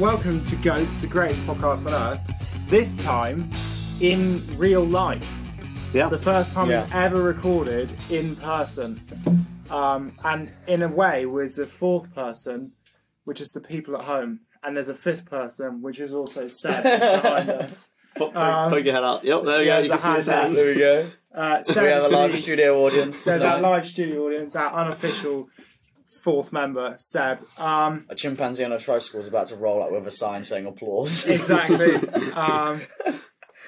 welcome to Goats, the greatest podcast on earth. This time, in real life. Yeah. The first time we've ever recorded in person. And in a way, was the fourth person, which is the people at home. And there's a fifth person, which is also Seb behind us. Poke your head out. Yep, there we go. You can see his hand. There we go. We have a live studio audience. There's our live studio audience, our unofficial fourth member, Seb. A chimpanzee on a tricycle is about to roll out with a sign saying applause. Exactly.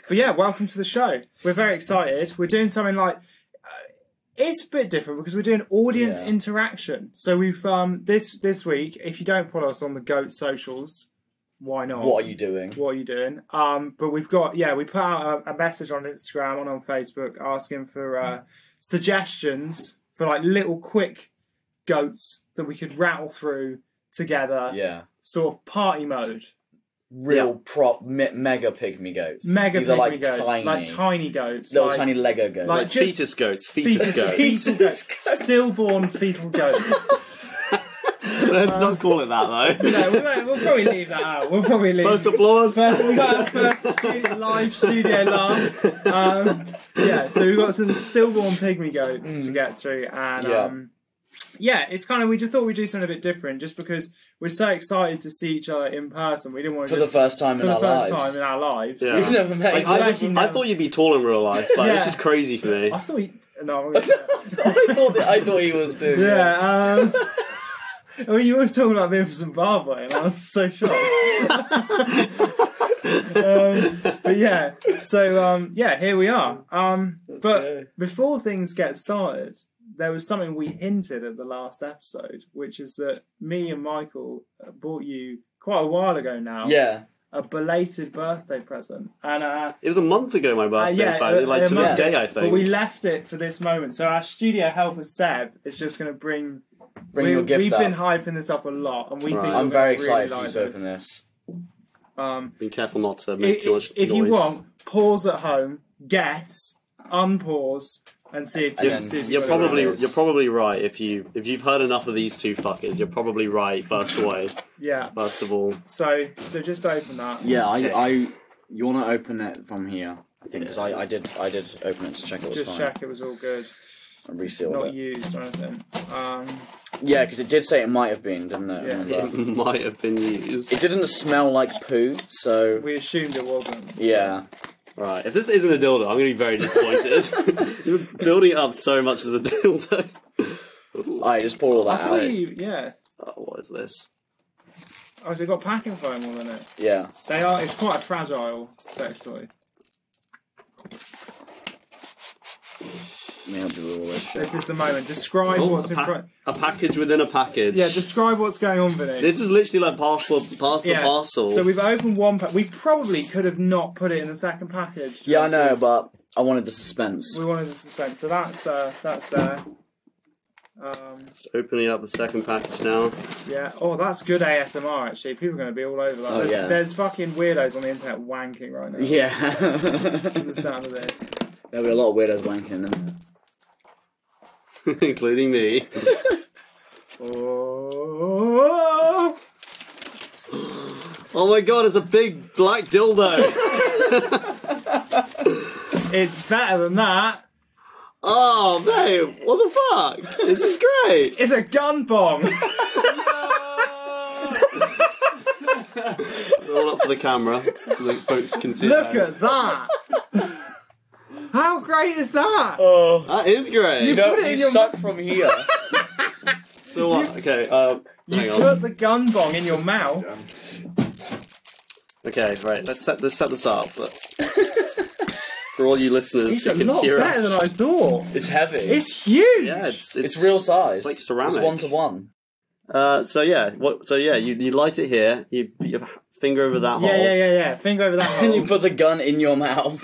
But yeah, welcome to the show. We're very excited. We're doing something like... it's a bit different because we're doing audience interaction. So we've... this week, if you don't follow us on the Goat socials, why not? What are you doing? What are you doing? But we've got... Yeah, we put out a message on Instagram and on Facebook asking for suggestions for like little quick goats that we could rattle through together. Yeah. Sort of party mode. Real mega pygmy goats. Mega These pygmy are like goats. tiny. Like tiny goats. Little like, tiny Lego goats. like just fetus goats. Fetus goats. Fetal goats. Stillborn fetal goats. Let's not call it that though. No, we'll probably leave that out. We'll probably leave First applause. we got our first live studio laugh. Yeah, so we've got some stillborn pygmy goats to get through, and yeah, it's kind of, we just thought we'd do something a bit different, just because we're so excited to see each other in person. We didn't want to for the first time in our lives. Yeah. We've never met each other. I thought you'd be tall in real life. Like, this is crazy for me. I thought I thought he was too. Yeah. I mean, you were talking about being from Zimbabwe, and I was so shocked. But yeah, so yeah, here we are. But before things get started, there was something we hinted at the last episode, which is that me and Michael bought you quite a while ago now. Yeah. A belated birthday present, and it was a month ago my birthday. In fact, like to this day, I think. But we left it for this moment. So our studio helper Seb is just going to bring your gift. We've been hyping this up a lot, and we think I'm very excited really for you to open this. Be careful not to make too much noise. If you want, pause at home, guess, unpause, and see if you see. You're probably right. If you've heard enough of these two fuckers, you're probably right. First away. Yeah. First of all. So just open that. Yeah, you want to open it from here, I think, because I did open it to check it was fine. Just check it was all good. And resealed it. Not used or anything. Yeah, because it did say it might have been, didn't it? Yeah. It might have been used. It didn't smell like poo, so... We assumed it wasn't. Yeah. Right, if this isn't a dildo, I'm going to be very disappointed. You're building it up so much as a dildo. I just pour all that out. Yeah. Oh, what is this? Oh, has it got packing foam all in it? Yeah. It's quite a fragile sex toy. Let me help you with all this shit. This is the moment. Describe what's in front. A package within a package. Yeah, describe what's going on, Vinny. This is literally like parcel parcel. So we've opened one pack. We probably could have not put it in the second package. Yeah, I know, but I wanted the suspense. We wanted the suspense. So that's there. Just opening up the second package now. Yeah. Oh, that's good ASMR, actually. People are going to be all over that. There's fucking weirdos on the internet wanking right now. Yeah. The sound of this. There'll be a lot of weirdos wanking them. Including me. Oh my god, it's a big black dildo. It's better than that. Oh, mate, what the fuck? This is great. It's a gun bong. Roll up for the camera so that folks can see it. Look at that. How great is that? Oh, that is great. You suck from here. So what? Okay, you put the gun bong in your mouth. Okay, right. Let's set this up. But for all you listeners, It's a lot better than I thought. It's heavy. It's huge. Yeah, it's real size. It's like ceramic. It's 1-to-1. So yeah. You light it here. You put your finger over that hole. Yeah. Finger over that hole. And you put the gun in your mouth.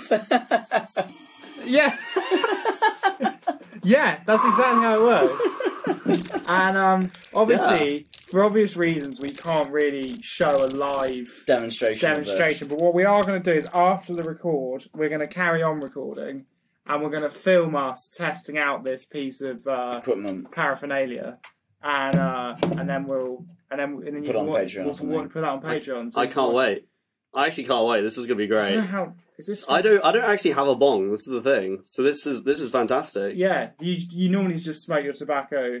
Yeah. Yeah, that's exactly how it works. And obviously, for obvious reasons, we can't really show a live demonstration. But what we are going to do is, after the record, we're going to carry on recording, and we're going to film us testing out this piece of equipment, paraphernalia. and then you Put it on Patreon or we'll something. put that on Patreon. So I can't wait. I actually can't wait. This is gonna be I don't know great. how is this. I don't actually have a bong. This is the thing. So this is fantastic. Yeah, you normally just smoke your tobacco.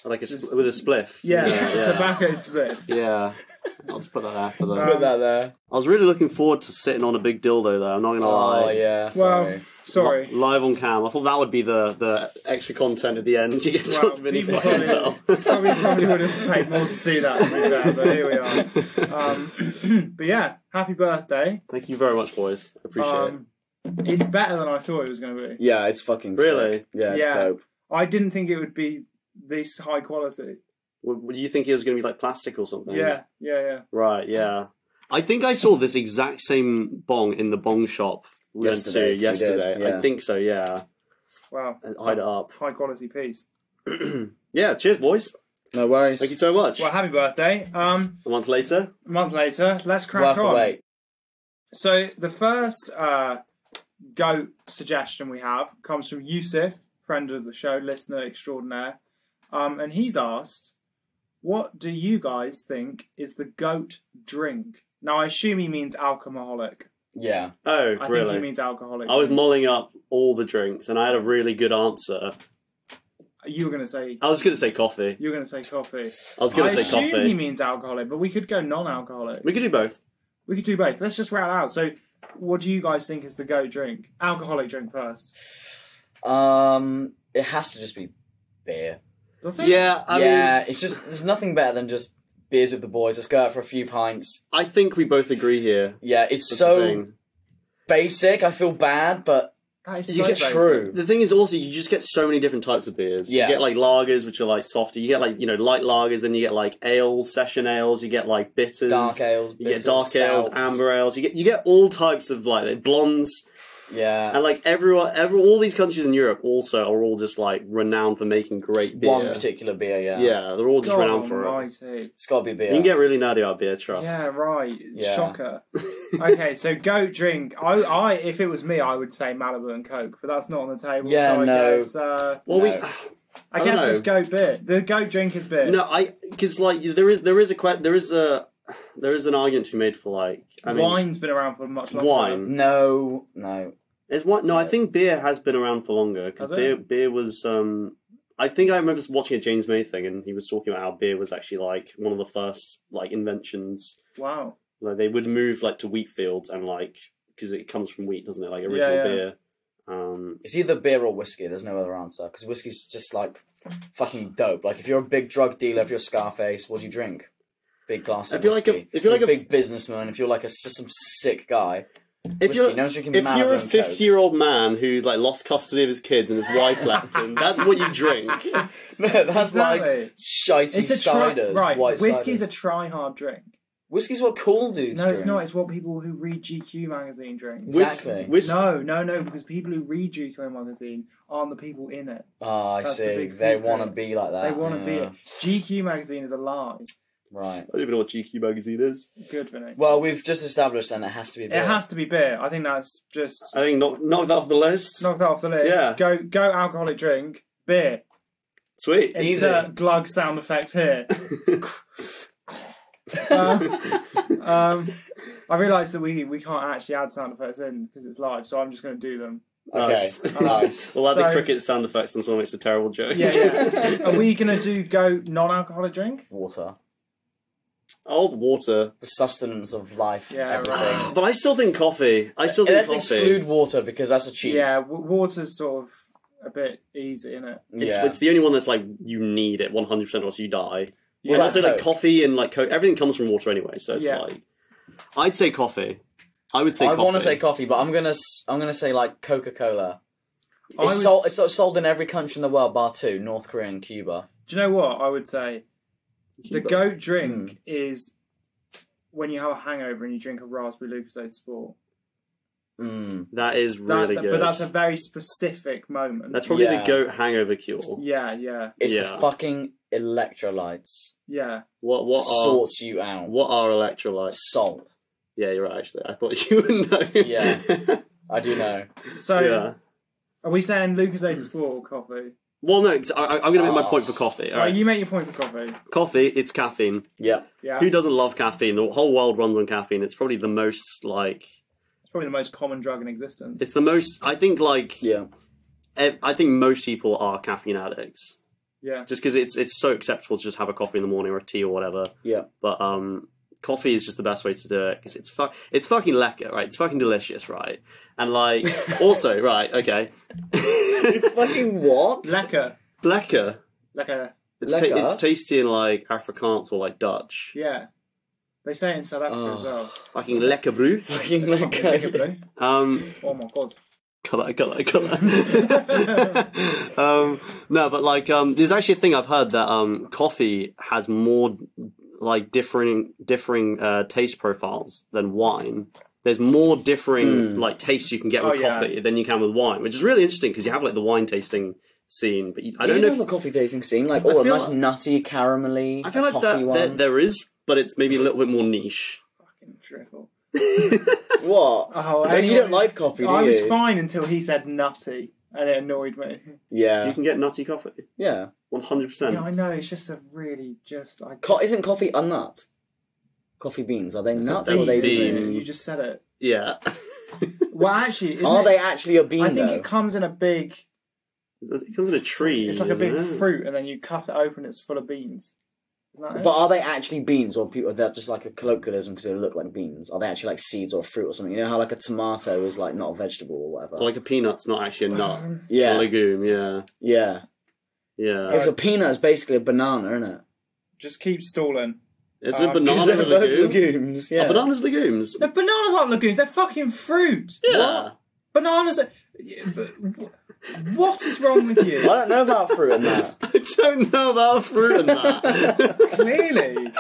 Like with a spliff. Yeah, yeah. tobacco split. Yeah. I'll just put that there for the. Put that there. I was really looking forward to sitting on a big dildo though. I'm not gonna lie. Oh yeah. Well, sorry. Live on cam. I thought that would be the extra content at the end. You get to Well, talk Vinny people for himself. probably would have paid more to do that, to be fair, but here we are. But yeah, happy birthday. Thank you very much, boys. Appreciate it. It's better than I thought it was going to be. Yeah, it's fucking Really? sick. Yeah, it's Yeah. dope. I didn't think it would be this high quality. Would you think it was going to be like plastic or something? Yeah. Right, yeah. I think I saw this exact same bong in the bong shop we went to Yesterday, yesterday. we did, yeah. I think so, yeah. Wow. And hide it up. High quality piece. Yeah, cheers, boys. No worries. Thank you so much. Well, happy birthday. A month later. A month later, let's We'll crack have to on. wait. So the first goat suggestion we have comes from Yusuf, friend of the show, listener extraordinaire, and he's asked, "What do you guys think is the goat drink?" Now I assume he means alcoholic. Yeah. Oh, I really? think he means alcoholic. I was mulling up all the drinks and I had a really good answer. You were going to say. I was going to say coffee. You were going to say coffee. I was going to say I assume coffee. he means alcoholic, but we could go non-alcoholic. We could do both. We could do both. Let's just rattle out. So, what do you guys think is the goat drink? Alcoholic drink first. It has to just be beer. Does it? Yeah, I mean, It's just there's nothing better than just beers with the boys. Let's go out for a few pints. I think we both agree here. Yeah, it's That's the so thing. basic. I feel bad, but That is it's so basic. true. The thing is also you just get so many different types of beers. Yeah. You get like lagers, which are like softer. You get like, light lagers, then you get like ales, session ales, you get like bitters. Dark ales, You bitters, get dark ales, stouts. amber ales. You get all types of like blondes. Yeah. And like all these countries in Europe also are all just like renowned for making great beer. One particular beer, yeah. Yeah, they're all just God renowned for it. almighty. It's got to be beer. You can get really nerdy about beer, trust. Yeah, right. Yeah. Shocker. Okay, so goat drink. I if it was me, I would say Malibu and Coke, but that's not on the table. Yeah, so no. I guess, Well, No. I don't guess know. it's goat beer. The goat drink is beer. no, because like there is an argument to be made for like Wine's been around for much longer. wine. No. Is what? No, I think beer has been around for longer because Has it? beer was. I think I remember watching a James May thing, and he was talking about how beer was actually like one of the first like inventions. Wow. Like they would move like to wheat fields and like because it comes from wheat, doesn't it? Like original Yeah. beer. It's either beer or whiskey. There's no other answer. Because whiskey's just like fucking dope. Like if you're a big drug dealer, if you're Scarface, what do you drink? Big glass of If you're like whiskey. if you're like a big businessman, if you're like just some sick guy. if Whiskey, you're no one's drinking if Malibu you're a and Coke. 50-year-old man who like lost custody of his kids and his wife left him, that's what you drink. No, that's Exactly. like shitey It's a ciders, right. white Whiskey's ciders. a try-hard drink. Whiskey's what cool dudes No, drink. it's not. It's what people who read GQ magazine drink. Exactly. No, because people who read GQ magazine aren't the people in it. Oh, I That's the see. big They secret. want to be like that. They want to be yeah. it. GQ magazine is a lie. Right. I don't even know what GQ magazine is. Good, Vinny. Well, we've just established then it has to be beer. It has to be beer. I think that's just I think knock that off the list. knocked that off the list. Yeah. Go alcoholic drink, beer. Sweet. Insert glug sound effect here. I realised that we can't actually add sound effects in because it's live, so I'm just going to do them. Okay, Nice. nice. We'll add the So- cricket sound effects and someone makes a terrible joke. Yeah. Are we going to go non-alcoholic drink? Water. Oh, water. The sustenance of life, Yeah, everything. right. But I still think coffee. I still think Let's coffee. exclude water because that's a cheat. Yeah, water's sort of a bit easy, isn't it? It's the only one that's like you need it 100% or else you die. Yeah. And also like Coke? coffee and like Coke, everything comes from water anyway. So it's Yeah. like, I'd say coffee. I would say I coffee. want to say coffee, but I'm gonna say like Coca-Cola. I It's would- sold in every country in the world, bar two: North Korea and Cuba. Do you know what I would say? The Cuba. goat drink is when you have a hangover and you drink a raspberry Lucozade Sport. That is really good. But that's a very specific moment. That's probably Yeah. the goat hangover cure. Yeah. It's Yeah. the fucking electrolytes. Yeah. What are Sorts you out. what are electrolytes? Salt. Yeah, you're right. Actually, I thought you would know. Yeah. I do know. So, Yeah. are we saying Lucozade Sport or coffee? Well, no, I'm going to make my point for coffee. All Right, right. you make your point for coffee. Coffee, it's caffeine. Yeah. Yeah. Who doesn't love caffeine? The whole world runs on caffeine. It's probably the most, like... It's probably the most common drug in existence. It's the most... I think, like... Yeah. I think most people are caffeine addicts. Yeah. Just because it's so acceptable to just have a coffee in the morning or a tea or whatever. Yeah. But coffee is just the best way to do it because it's fucking lekker, right? It's fucking delicious, right? And like also, right? Okay. It's fucking what? Lekker. Lekker. Lekker. Lekker? It's tasty in like Afrikaans or like Dutch. Yeah. They say it in South Africa as well. Fucking lekker brew. Fucking Lekker, like. bro. Oh my god. Cut that. No, but like, there's actually a thing I've heard that coffee has more like differing taste profiles than wine. There's more differing like tastes you can get with coffee than you can with wine, which is really interesting because you have like the wine tasting scene, but I don't know if the coffee tasting scene, like a nice nutty, caramelly. I feel like there is, but it's maybe a little bit more niche. Fucking trickle. What? Oh, You don't like coffee, do you? I was fine until he said nutty, and it annoyed me. Yeah. You can get nutty coffee. Yeah. 100%. Yeah, I know. It's just a really just. Isn't coffee a nut? Coffee beans, are they nuts a or are they bean. beans? You just said it. Yeah. Well, actually, Are they actually a bean? I think though? it comes in a big. It comes in a tree. It's like a big isn't it? fruit, and then you cut it open. It's full of beans. Isn't that it? But are they actually beans, or people? They're just like a colloquialism because they look like beans. Are they actually like seeds or fruit or something? You know how like a tomato is like not a vegetable or whatever. Or like a peanut's not actually a nut. Yeah. It's a legume. Yeah. Yeah. Yeah. Because a peanut is basically a banana, isn't it? Just keep stalling. Is a Because banana a they're both legume? legumes. Yeah. Are bananas legumes? No, bananas aren't legumes. They're fucking fruit. Yeah. Bananas are. What is wrong with you? I don't know about fruit and that. I don't know about fruit and that. Clearly.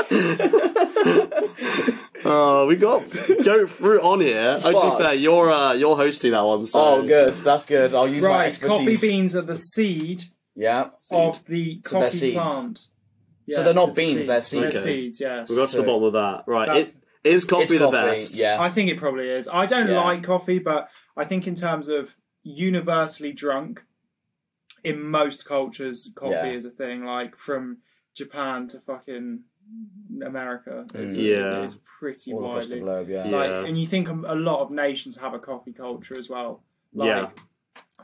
Oh, we got goat fruit on here. Oh, to Fuck. be fair, you're hosting that one. So. Oh, good. That's good. I'll use my Right, expertise. coffee beans are the seed Yeah. of the So they're coffee seeds. plant. So they're not it's the beans, they're They're seeds. seeds, yeah. We got to the bottom of that. Right. That's- Is coffee It's the coffee, best? yes. I think it probably is. I don't Yeah. like coffee, but I think in terms of universally drunk, in most cultures, coffee Yeah. is a thing. Like from Japan to fucking America, Yeah. it's pretty All across the widely. globe, yeah. Like, Yeah. and you think a lot of nations have a coffee culture as well. Like, Yeah.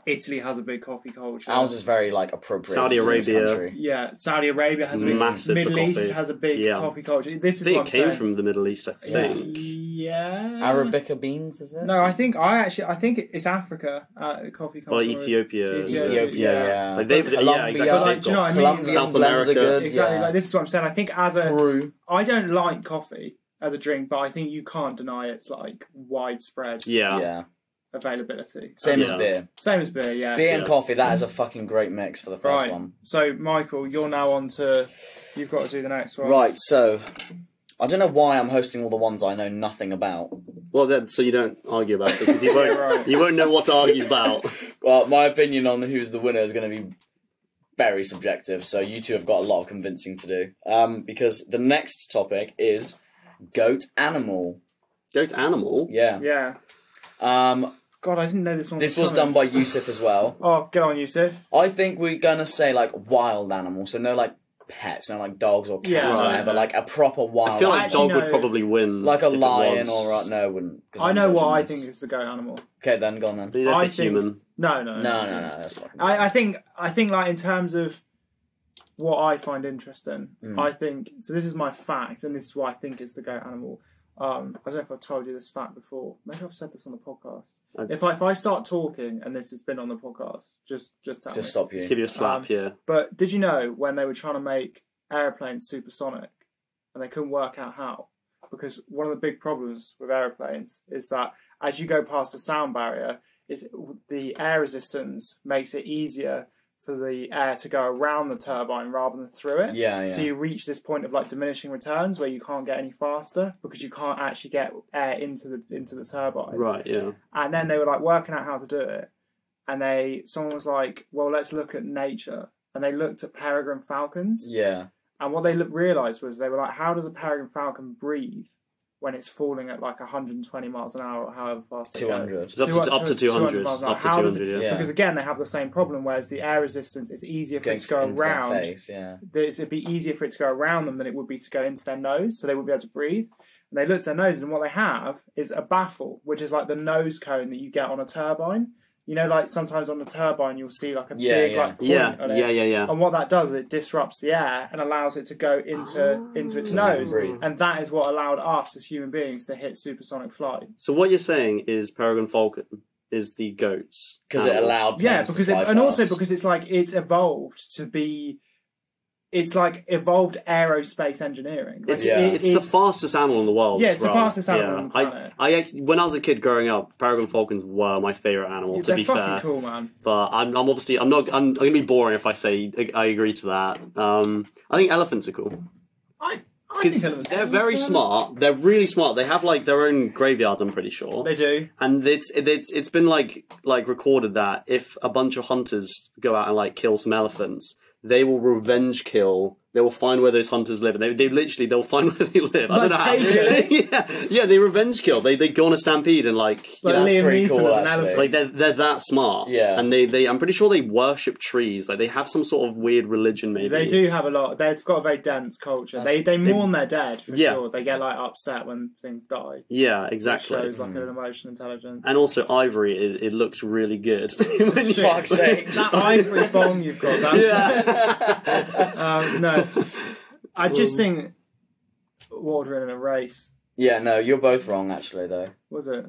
Italy has a big coffee culture. Ours is very like appropriate. Saudi to this Arabia. country. Yeah, Saudi Arabia has a big. massive for Middle East coffee. has a big Yeah. coffee culture. This I is think what it I'm came saying. from the Middle East, I think. Yeah. Arabica beans, is it? No, I think it's Africa. Coffee Or culture. Ethiopia. Ethiopia, yeah. Like they, Colombia, yeah, exactly. But, like, do you know what I mean? Colombian South blends are America. good. Exactly. Yeah. Like, this is what I'm saying. I think Peru. I don't like coffee as a drink, but I think you can't deny its like widespread Yeah. Yeah. availability. Same as Yeah. beer. Same as beer, yeah. Beer and Yeah. coffee, that is a fucking great mix for the first Right. one. So, Michael, you're now on to. You've got to do the next one. Right, so I don't know why I'm hosting all the ones I know nothing about. Well, then, so you don't argue about it because you won't. Right. You won't know what to argue about. Well, my opinion on who's the winner is going to be very subjective, so you two have got a lot of convincing to do. Because the next topic is goat animal. Goat animal. Yeah. Yeah. God, I didn't know this one. This was done by Yusuf as well. Oh, get on, Yusuf. I think we're going to say like wild animal, so no like pets, no like dogs or cats Yeah, or right. whatever, like a proper wild I feel like actually dog would know- probably win. like a if it lion was. or no, I wouldn't. 'cause I I'm know what judging I this. think is the goat animal. Okay, then go on then. That's I a think- human. No, No, that's fucking. I think like in terms of what I find interesting, I think so. This is my fact, and this is why I think it's the goat animal. I don't know if I've told you this fact before. Maybe I've said this on the podcast. If I start talking and this has been on the podcast, just tell me. Just stop you. Just give you a slap, yeah. But did you know when they were trying to make airplanes supersonic and they couldn't work out how? Because one of the big problems with airplanes is that as you go past the sound barrier, is the air resistance makes it easier for the air to go around the turbine rather than through it. Yeah. So you reach this point of like diminishing returns where you can't get any faster because you can't actually get air into the turbine. Right, yeah. And then they were like working out how to do it, and someone was like, "Well, let's look at nature." And they looked at peregrine falcons, Yeah. and what they realised was they were like, "How does a peregrine falcon breathe when it's falling at like 120 miles an hour or however fast it 200. goes. It's up to 200. miles an hour. Up to How does 200, it- yeah. Because again, they have the same problem, whereas the air resistance, it's easier for it to go into their around. face, yeah. It'd be easier for it to go around them than it would be to go into their nose, so they wouldn't be able to breathe. And they look at their noses, and what they have is a baffle, which is like the nose cone that you get on a turbine. You know, like sometimes on the turbine you'll see like a big like point on it. Yeah. And what that does is it disrupts the air and allows it to go into its nose. And that is what allowed us as human beings to hit supersonic flight. So what you're saying is Peregrine Falcon is the goats. Because it allowed planes because to fly and also fast. because it's like it's evolved to be. It's like evolved aerospace engineering. Like, It's the fastest animal in the world. Yeah, it's the fastest animal on the planet. I actually, when I was a kid growing up, Peregrine Falcons were my favourite animal. To They're be fucking fair, cool, man. but I'm going to be boring if I say I agree to that. I think elephants are cool I think because elephants they're are very fun. smart. They're really smart. They have like their own graveyards. I'm pretty sure They do. and it's been like recorded that if a bunch of hunters go out and like kill some elephants, they will revenge kill. They will find where those hunters live, and they'll find where they live. I don't know how. Yeah, they revenge kill. They go on a stampede and like that's Liam pretty Neeson cool, as an actually. elephant. like they're that smart. Yeah. and they I'm pretty sure they worship trees. Like they have some sort of weird religion. Maybe They do have a lot. They've got a very dense culture. They mourn their dead for sure. They get like upset when things die. Yeah, It exactly. shows like an emotional intelligence. And also ivory, it looks really good. When you- Fuck's sake. That ivory bong you've got. That's, no, I just think what would win in a race. Yeah, no, you're both wrong, actually, though. Was it?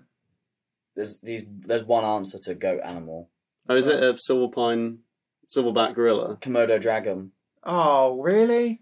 There's one answer to goat animal. Oh, is it a silverback gorilla? Komodo dragon. Oh, really?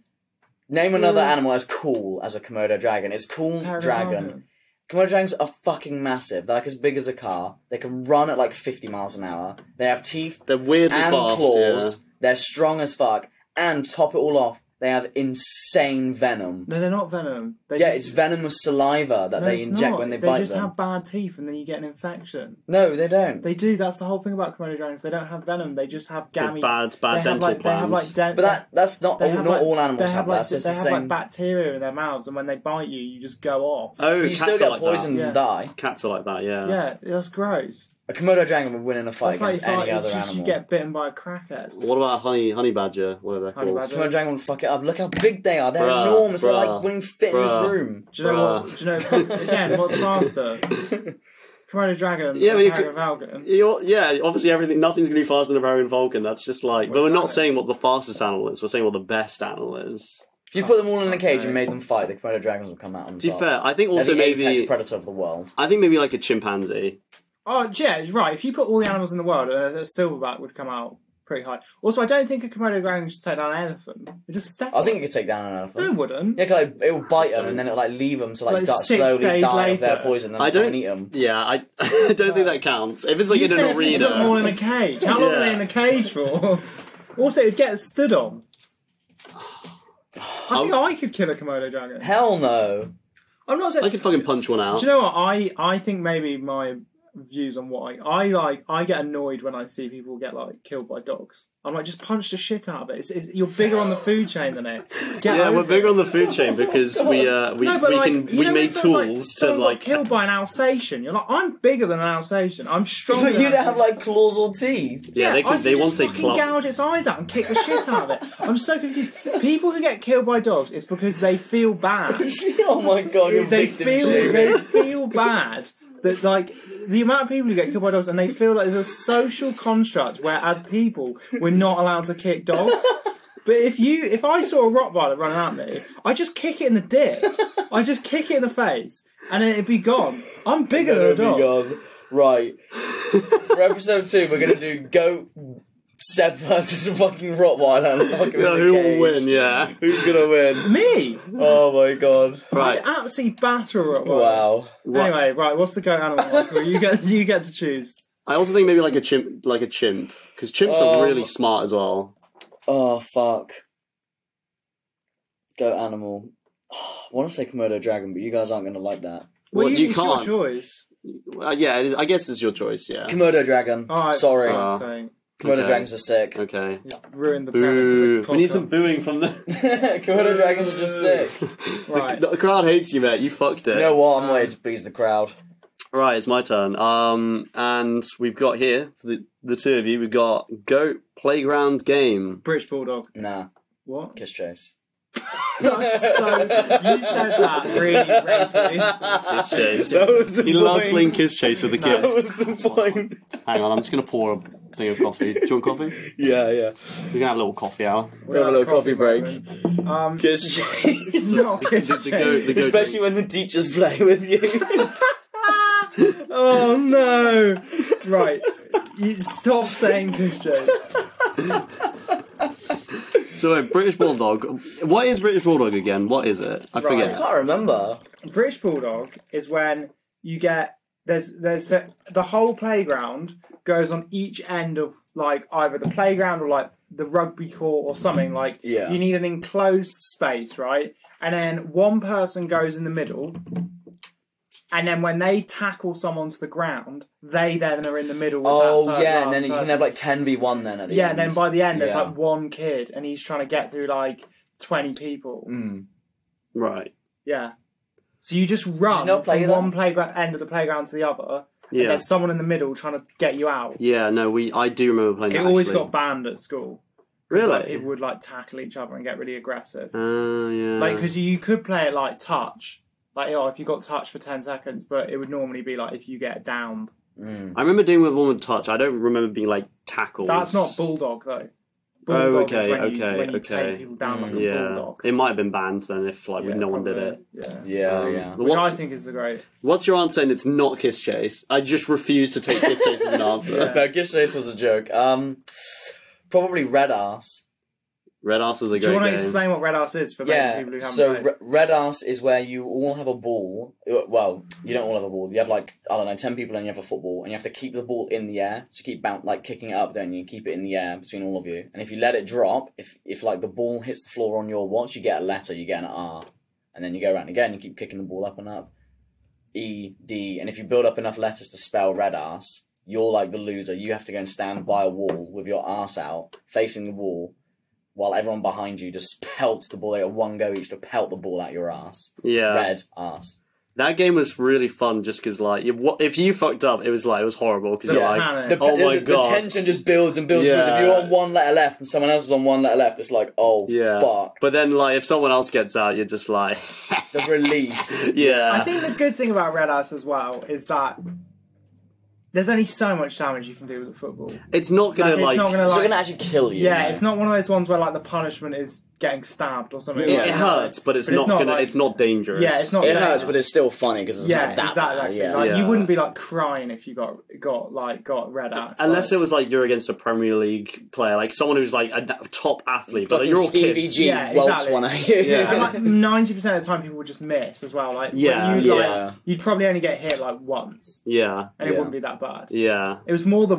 Name another animal as cool as a Komodo dragon. It's cool dragon. Komodo dragons are fucking massive. They're like as big as a car. They can run at like 50 miles an hour. They have teeth They're weirdly and fast. claws. They're strong as fuck. And top it all off, they have insane venom. No, they're not venom. It's venomous saliva that they inject when they bite They just them. have bad teeth and then you get an infection. No, they don't. They do. That's the whole thing about Komodo dragons. They don't have venom. They just have gametes. Bad dental plans. But that's not all animals have that. So it's they the have same. like bacteria in their mouths, and when they bite you, you just go off. Oh, You cats still are get like poisoned that. and die. Cats are like that, yeah. Yeah, that's gross. A Komodo dragon would win in a fight That's against any other it's just animal. you get bitten by a crackhead. What about honey badger? Whatever they're Honey called. badger. Komodo dragon would fuck it up. Look how big they are. They're Bruh, enormous. They're bruh, like wouldn't fit in this bruh. room. Do you know what? Do you know again? What's faster? Komodo dragon. Yeah, but you Peregrine could- falcon. Yeah, obviously nothing's going to be faster than a Peregrine Falcon. That's just like... But we're not saying what the fastest animal is. We're saying what the best animal is. If you put them all in a cage and made them fight, the Komodo dragons would come out on To be top. fair, I think They're also the apex maybe... predator of the world. I think maybe like a chimpanzee. Oh, yeah, right. If you put all the animals in the world, a silverback would come out pretty high. Also, I don't think a Komodo dragon should take down an elephant. It just step I think on you could take down an it. elephant. No, it wouldn't. Yeah, 'cause, like, it will bite them and then it'll like leave them to Like die, 6 slowly days die of their later. poison and I try don't... and eat them. Yeah, I don't think that counts. If it's like You in an said you put them all arena... in a cage. How long are they in a cage for? Also, it'd get stood on. I think I could kill a Komodo dragon. Hell no. I'm not saying. I could fucking punch one out. Do you know what? I think maybe my views on what I get annoyed when I see people get like killed by dogs. I'm like, just punch the shit out of it. You're bigger on the food chain than it. Yeah, we're big on the food chain because we made tools to someone like... got killed by an Alsatian. You're like, I'm bigger than an Alsatian. I'm stronger. But you don't have like claws or teeth. Yeah, I could they just once they fucking club... gouge its eyes out and kick the shit out of it. I'm so confused. People who get killed by dogs, it's because they feel bad. Oh my god, you're they victim feel bad that like the amount of people who get killed by dogs and they feel like there's a social construct where as people we're not allowed to kick dogs. But if I saw a Rottweiler running at me, I just kick it in the dick. I just kick it in the face and then it'd be gone. I'm bigger than a dog. Right. For episode 2 we're gonna do goat Seb versus a fucking Rottweiler. Who will win, yeah. Who's gonna win? Me? Oh my god. Right. I'd absolutely batter a Rottweiler. Wow. Anyway, right, what's the goat animal, Michael? You get to choose. I also think maybe like a chimp, because chimps are really smart as well. Oh fuck. Goat animal. I want to say Komodo dragon, but you guys aren't gonna like that. Well, you it's can't. your choice. Yeah, I guess it's your choice, yeah. Komodo dragon. All right, Sorry. fine, so Komodo Okay. dragons are sick. Okay. Ruined the premise of the Boo. We need podcast. some booing from the... Komodo dragons are just sick. Right. The crowd hates you, mate. You fucked it. You know what? I'm waiting to please the crowd. Right, it's my turn. And we've got here, for the two of you, we've got Goat Playground Game. British Bulldog. Nah, What? kiss chase. So, you said that really rapidly. Kiss Chase. That was the He point. loves playing Kiss Chase with the That kids. was the point. Hang on, I'm just going to pour a thing of coffee. Do you want coffee? Yeah. We're going to have a little coffee hour. We have a little coffee break. moment. Kiss chase. It's not kiss The goat Especially when the teachers play with you. Oh no! Right, you stop saying kiss chase. So, British Bulldog. What is British Bulldog again? What is it? I I forget. can't remember. British Bulldog is when you get the whole playground goes on each end of like either the playground or like the rugby court or something like. Yeah. You need an enclosed space, right? And then one person goes in the middle. And then when they tackle someone to the ground, they then are in the middle with that third and last then you can person. have like 10v1 then at the Yeah, end. and then by the end there's Yeah. like one kid and he's trying to get through like 20 people. Right. Yeah. So you just run not play from that? one playground end of the playground to the other, and Yeah. there's someone in the middle trying to get you out. Yeah, no, I do remember playing It that, always actually. got banned at school. Really? Like, people would like tackle each other and get really aggressive. Yeah. Like, because you could play it like touch. Like, if you got touched for 10 seconds, but it would normally be like if you get downed. I remember doing with one with touch. I don't remember being like tackled. That's not Bulldog, though. Oh, Bulldog is okay, when you okay. take people down like a Yeah. Bulldog. It might have been banned then if like Yeah, no one did probably. it. Yeah. Yeah. Which I think is the great. What's your answer? And it's not Kiss Chase. I just refuse to take Kiss Chase as an answer. No, kiss chase was a joke. Probably red ass. Red Ass is a Do you great want to game. explain what Red Ass is for Yeah, people who haven't so played? red ass is where you all have a ball. Well, you don't all have a ball. You have like, I don't know, 10 people and you have a football and you have to keep the ball in the air. So keep kicking it up, don't you? Keep it in the air between all of you. And if you let it drop, if like the ball hits the floor on your watch, you get a letter, you get an R. And then you go around again, you keep kicking the ball up and up. E, D, and if you build up enough letters to spell red ass, you're like the loser. You have to go and stand by a wall with your ass out, facing the wall, while everyone behind you just pelts the ball. They got one go each to pelt the ball out your ass. Yeah. Red ass. That game was really fun just because, like, if you fucked up, it was horrible because you're Yeah. like, Panic. oh my the god. tension just builds and builds. Yeah. Because if you're on one letter left and someone else is on one letter left, it's like, oh, Yeah. fuck. But then, like, if someone else gets out, you're just like, The relief. yeah. I think the good thing about Red Ass as well is that there's only so much damage you can do with a football. It's not gonna, Like, it's like... not gonna, It's not like, going to actually kill you. yeah, no. it's not one of those ones where like the punishment is getting stabbed or something. It like that. hurts, but it's not gonna... like- it's not dangerous. Yeah, it's not. It dangerous. hurts, but it's still funny because it's Yeah, not that exactly. bad. Actually. Yeah. Like, Yeah. you wouldn't be like crying if you got Red Ass. Unless like, it was like you're against a Premier League player, like someone who's like a top athlete, but Fucking you're all Stevie kids. G Yeah, welts exactly. one at you. Yeah. and like 90% of the time, people would just miss as well. Like, Yeah, you'd, yeah. you'd probably only get hit like once, Yeah, and it Yeah. wouldn't be that bad. yeah, It was more the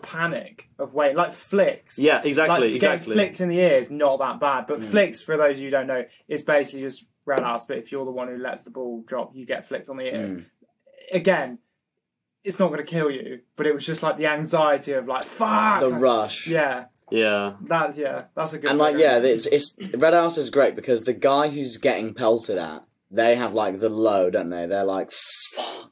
panic of wait, like flicks. yeah. Exactly, Like, exactly. getting flicked in the ear is not that bad, but flicks, for those of you who don't know, is basically just Red Ass. But if you're the one who lets the ball drop, you get flicked on the ear. Again, it's not going to kill you, but it was just like the anxiety of like fuck. The rush. Yeah, Yeah, that's a good. And like, thing. yeah, it's Red House is great because the guy who's getting pelted at, they have like the low, don't they? They're like, fuck.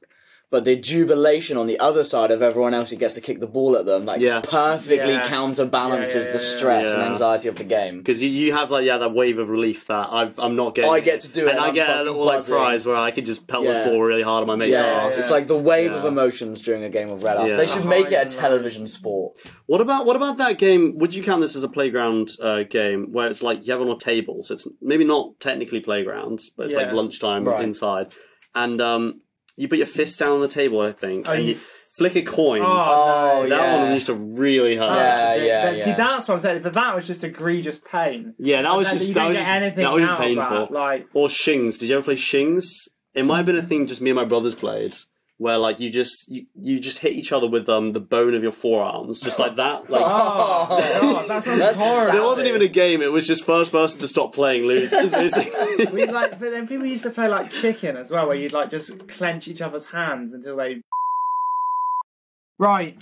But the jubilation on the other side of everyone else who gets to kick the ball at them, like, Yeah. perfectly Yeah. counterbalances Yeah, the yeah, stress and yeah. anxiety of the game. because you have like that wave of relief that I'm not getting. I get to do it and I I'm get a fucking little buzzing. prize where I could just pelt Yeah. this ball really hard on my mate's Yeah, ass. it's like the wave of Yeah. emotions during a game of Red House. Yeah. They should make it a Highs and television sport. What about that game? Would you count this as a playground game where it's like you have it on a table, so it's maybe not technically playgrounds, but it's like Yeah. lunchtime Right. inside, and you put your fist down on the table, I think, Oh, and you you flick a coin. Oh, Oh, no. That yeah. one used to really hurt. Yeah. See, that's what I'm saying. But that was just egregious pain. Yeah, that was And just you that don't was get just, anything that was out of painful. that, like, Or shings. Did you ever play shings? It might have been a thing just me and my brothers played, where like you just hit each other with the bone of your forearms, just like that. Like oh, God, that sounds That's horrible. there wasn't even a game. It was just first person to stop playing loses. Basically. We like, but then people used to play like chicken as well, where you'd like just clench each other's hands until they Right.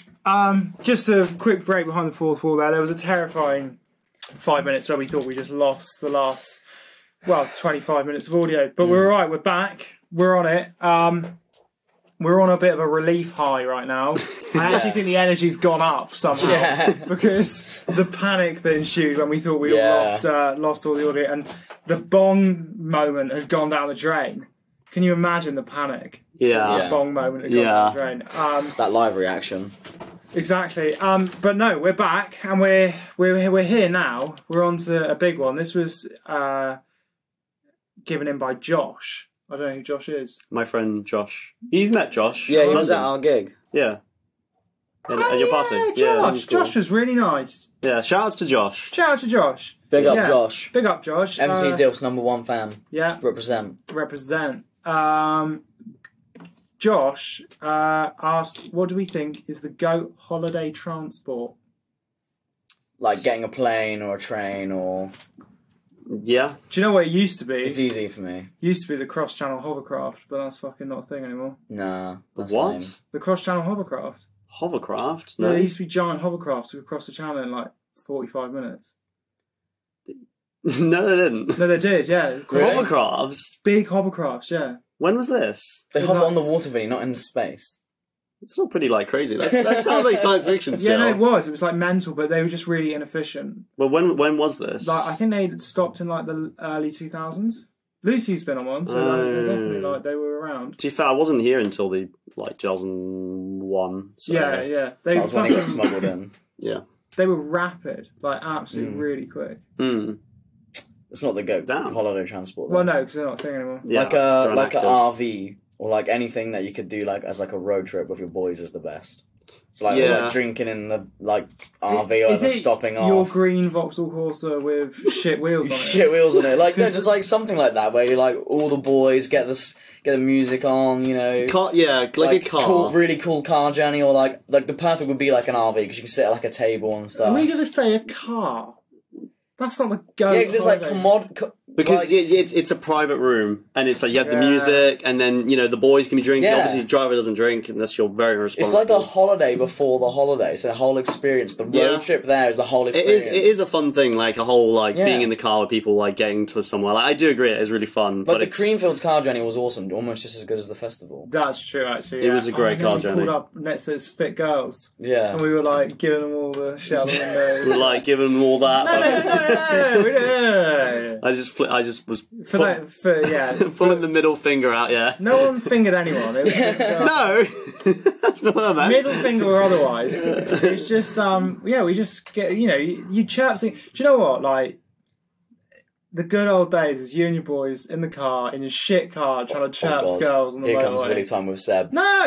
Just a quick break behind the fourth wall there. There was a terrifying 5 minutes where we thought we just lost the last, 25 minutes of audio. But we're all right. We're back. We're on it. We're on a bit of a relief high right now. I actually think the energy's gone up somehow because the panic that ensued when we thought we all lost all the audio, and the Bong moment had gone down the drain. Can you imagine the panic? Yeah. The Bong moment had gone down the drain. That live reaction. Exactly. But no, we're back and we're here now. We're on to a big one. This was given in by Josh. I don't know who Josh is. My friend Josh. You've met Josh. Yeah, he was at our gig. Yeah. And your party. Josh. Yeah, cool. Josh was really nice. Yeah, shout outs to Josh. Shout out to Josh. Big up Josh. Big up Josh. MC Dilf's #1 fan. Yeah. Represent. Josh asked, what do we think is the GOAT holiday transport? Like getting a plane or a train or... Yeah. Do you know what it used to be? It's easy for me. Used to be the cross-channel hovercraft, but that's fucking not a thing anymore. Nah. What? Lame. The cross-channel hovercraft. Hovercraft? No. No. There used to be giant hovercrafts that would cross the channel in like 45 minutes. No, they didn't. No, they did, yeah. Really? Hovercrafts? Big hovercrafts, yeah. When was this? They hover on the water, Vinny, not in space. It's not pretty like crazy. That sounds like science fiction still. Yeah, no, it was. It was like mental, but they were just really inefficient. Well, when was this? Like, I think they stopped in like the early 2000s. Lucy's been on one, so like, they're definitely like they were around. To be fair, I wasn't here until the 2001. So. Yeah. That was when it got smuggled in. Yeah. They were rapid, like absolutely really quick. Mm. It's not the GOAT holiday transport. Though. Well, no, because they're not a thing anymore. Yeah, like a RV or like anything that you could do like as like a road trip with your boys is the best. It's like drinking in the like RV or ever stopping off. Your green Vauxhall Corsa with shit wheels on it. Shit wheels on it. Like no, just like something like that where you like all the boys get the music on, you know. Like a car. Really cool car journey, or like the perfect would be like an RV because you can sit at like a table and stuff. Are we gonna say a car? That's not the GOAT. Yeah, because it's like because it's a private room, and it's like you have the music, and then you know the boys can be drinking. Yeah. Obviously, the driver doesn't drink unless you're very responsible. It's like a holiday before the holiday. It's a whole experience. The road trip there is a whole experience. It is a fun thing, like a whole being in the car with people, like getting to somewhere. Like I do agree, it is really fun. But the Creamfields car journey was awesome, almost just as good as the festival. That's true, actually. It was a great car journey. We pulled up next to those fit girls. Yeah, and we were like giving them all the shell windows. We were like giving them all that. No. I just was pulling the middle finger out. Yeah. No one fingered anyone. It was just, no, that's not what I meant. Middle finger or otherwise. It's just we just get you chirp. Do you know what? Like the good old days is you and your boys in the car in your shit car trying to chirp girls on the motorway. Here comes motorway. Willy time with Seb. No.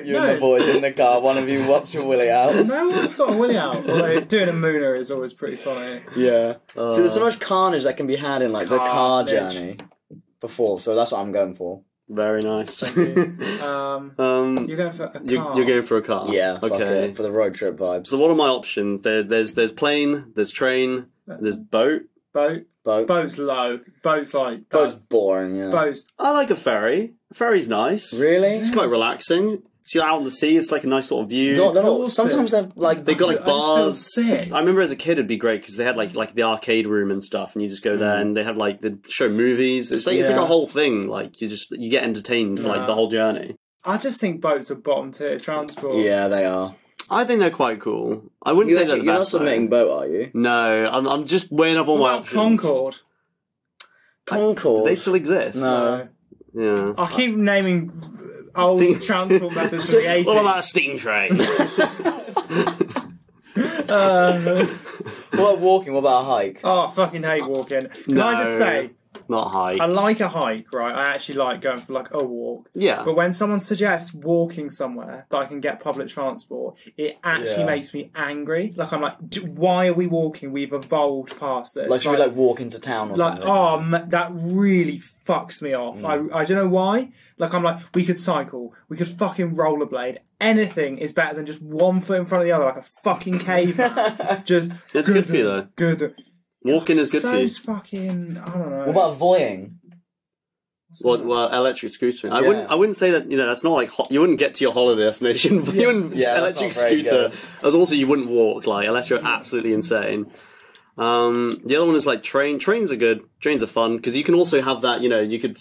You and the boys in the car. One of you whops your willy out. No one's got a willy out. Although doing a mooner is always pretty funny. Yeah. See, there's so much carnage that can be had in like the car journey before, so that's what I'm going for. Very nice. Thank you. You're going for a car. You're going for a car. Yeah. Okay. For the road trip vibes. So what are my options? There's plane. There's train. There's boat. Boat's low. Boat's boring. Yeah. Boat's. I like a ferry. A ferry's nice. Really? It's quite relaxing. So you're out on the sea. It's like a nice sort of view. Sometimes they're like they got like bars. Sick. I remember as a kid it'd be great because they had like the arcade room and stuff, and you just go there and they have like they show movies. It's like a whole thing. Like you get entertained for like the whole journey. I just think boats are bottom tier transport. Yeah, they are. I think they're quite cool. I wouldn't say they're the best. You're not submitting boat, are you? No, I'm just weighing up all my options. Concorde. Do they still exist? No. Yeah. I keep naming old transport methods from the 80s. What about a steam train? What about walking? What about a hike? Oh, I fucking hate walking. Can I just say, not hike. I like a hike, right? I actually like going for like a walk. Yeah. But when someone suggests walking somewhere that I can get public transport, it actually makes me angry. Like I'm like, why are we walking? We've evolved past this. Like should we like walk into town or something? That really fucks me off. I don't know why. Like I'm like, we could cycle, we could fucking rollerblade. Anything is better than just one foot in front of the other like a fucking caveman. Just it's good for you though. Good. Walking is good for you. Fucking, I don't know. What about voying? Well, electric scootering. I wouldn't say that. That's not like you wouldn't get to your holiday destination. But you wouldn't electric scooter. As also you wouldn't walk unless you're absolutely insane. The other one is like train. Trains are good. Trains are fun because you can also have that. You could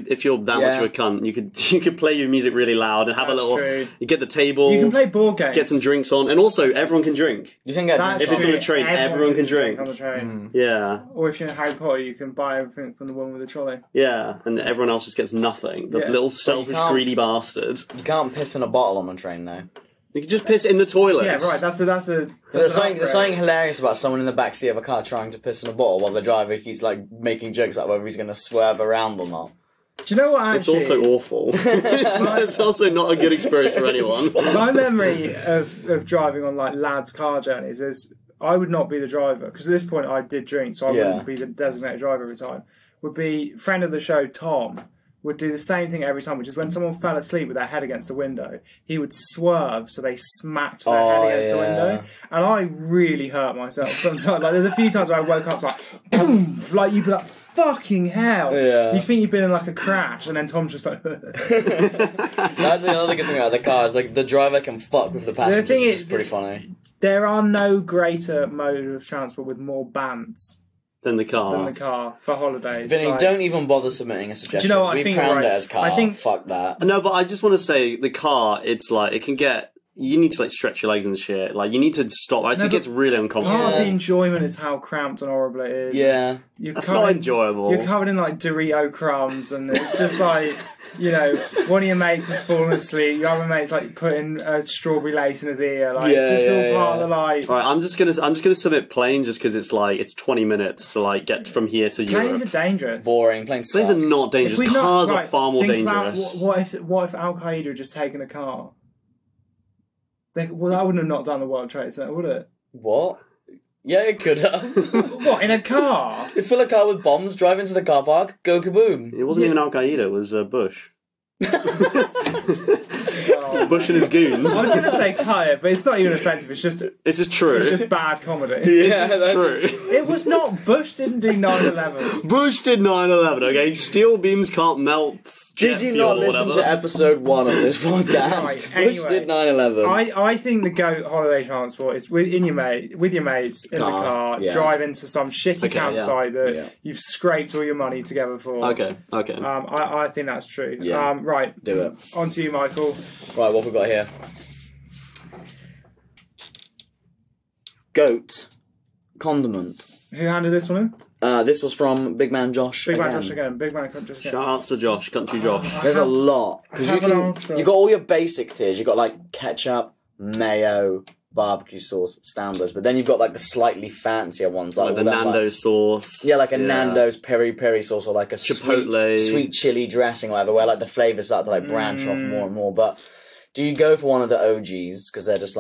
if you're that much of a cunt, you could play your music really loud and have a little. True. You get the table. You can play board games. Get some drinks on, and also everyone can drink. You can get drinks if it's on a train. Everyone can drink on the train. Yeah. Or if you're in Harry Potter, you can buy everything from the woman with the trolley. Yeah, and everyone else just gets nothing. The little selfish, greedy bastard. You can't piss in a bottle on a train though. You can just piss in the toilet. Yeah, right. That's There's something hilarious about someone in the backseat of a car trying to piss in a bottle while the driver keeps making jokes about whether he's going to swerve around or not. Do you know what? Actually, it's also awful. it's also not a good experience for anyone. My memory of driving on lads' car journeys is I would not be the driver because at this point I did drink, so I wouldn't be the designated driver every time. Would be friend of the show Tom. Would do the same thing every time, which is when someone fell asleep with their head against the window, he would swerve so they smacked their head against the window. And I really hurt myself sometimes. There's a few times where I woke up boom! You'd be like, fucking hell. Yeah. You'd think you'd been in a crash, and then Tom's just like... That's another good thing about the car, is the driver can fuck with the passengers, which is pretty funny. There are no greater mode of transport with more bands. Than the car for holidays. Vinny, don't even bother submitting a suggestion. Do you know what we I think? Crowned it as car. Fuck that. No, but I just want to say the car. It's it can get. You need to stretch your legs and shit. You need to stop. It gets really uncomfortable. Part of the enjoyment is how cramped and horrible it is. Yeah, that's not enjoyable. You're covered in Dorito crumbs, and it's just one of your mates has fallen asleep. Your other mate's putting a strawberry lace in his ear. It's just all part of the life. Right, I'm just gonna submit plane just because it's 20 minutes to get from here to Europe. Planes are dangerous. Boring. Planes are not dangerous. Cars are far more dangerous. What if Al Qaeda had just taken a car? That wouldn't have knocked down the World Trade Center, would it? What? Yeah, it could have. What, in a car? You fill a car with bombs, drive into the car park, go kaboom. It wasn't even Al Qaeda, it was Bush. Bush and his goons. I was going to say cut it, but it's not even offensive. It's just true. It's just bad comedy. Yeah, that's true. It was not. Bush didn't do 9/11. Bush did 9/11. Okay, steel beams can't melt. Did you not listen to episode 1 of this podcast? Right, Bush did 9/11. I think the GOAT holiday transport is with your mates in the car, drive into some shitty campsite that you've scraped all your money together for. Okay. I think that's true. Yeah. Right. Do it. On to you, Michael. Right, what have we got here? Goat condiment. Who handed this one in? This was from Big Man Josh. Big Man Josh again. Shout outs to Josh, Country Josh. There's a lot because you got all your basic tiers. You got ketchup, mayo, barbecue sauce, standards, but then you've got the slightly fancier ones like the Nando's sauce. Yeah, a Nando's peri peri sauce or a Chipotle sweet chili dressing, or whatever. Where the flavors start to branch off more and more. But do you go for one of the OGs because they're just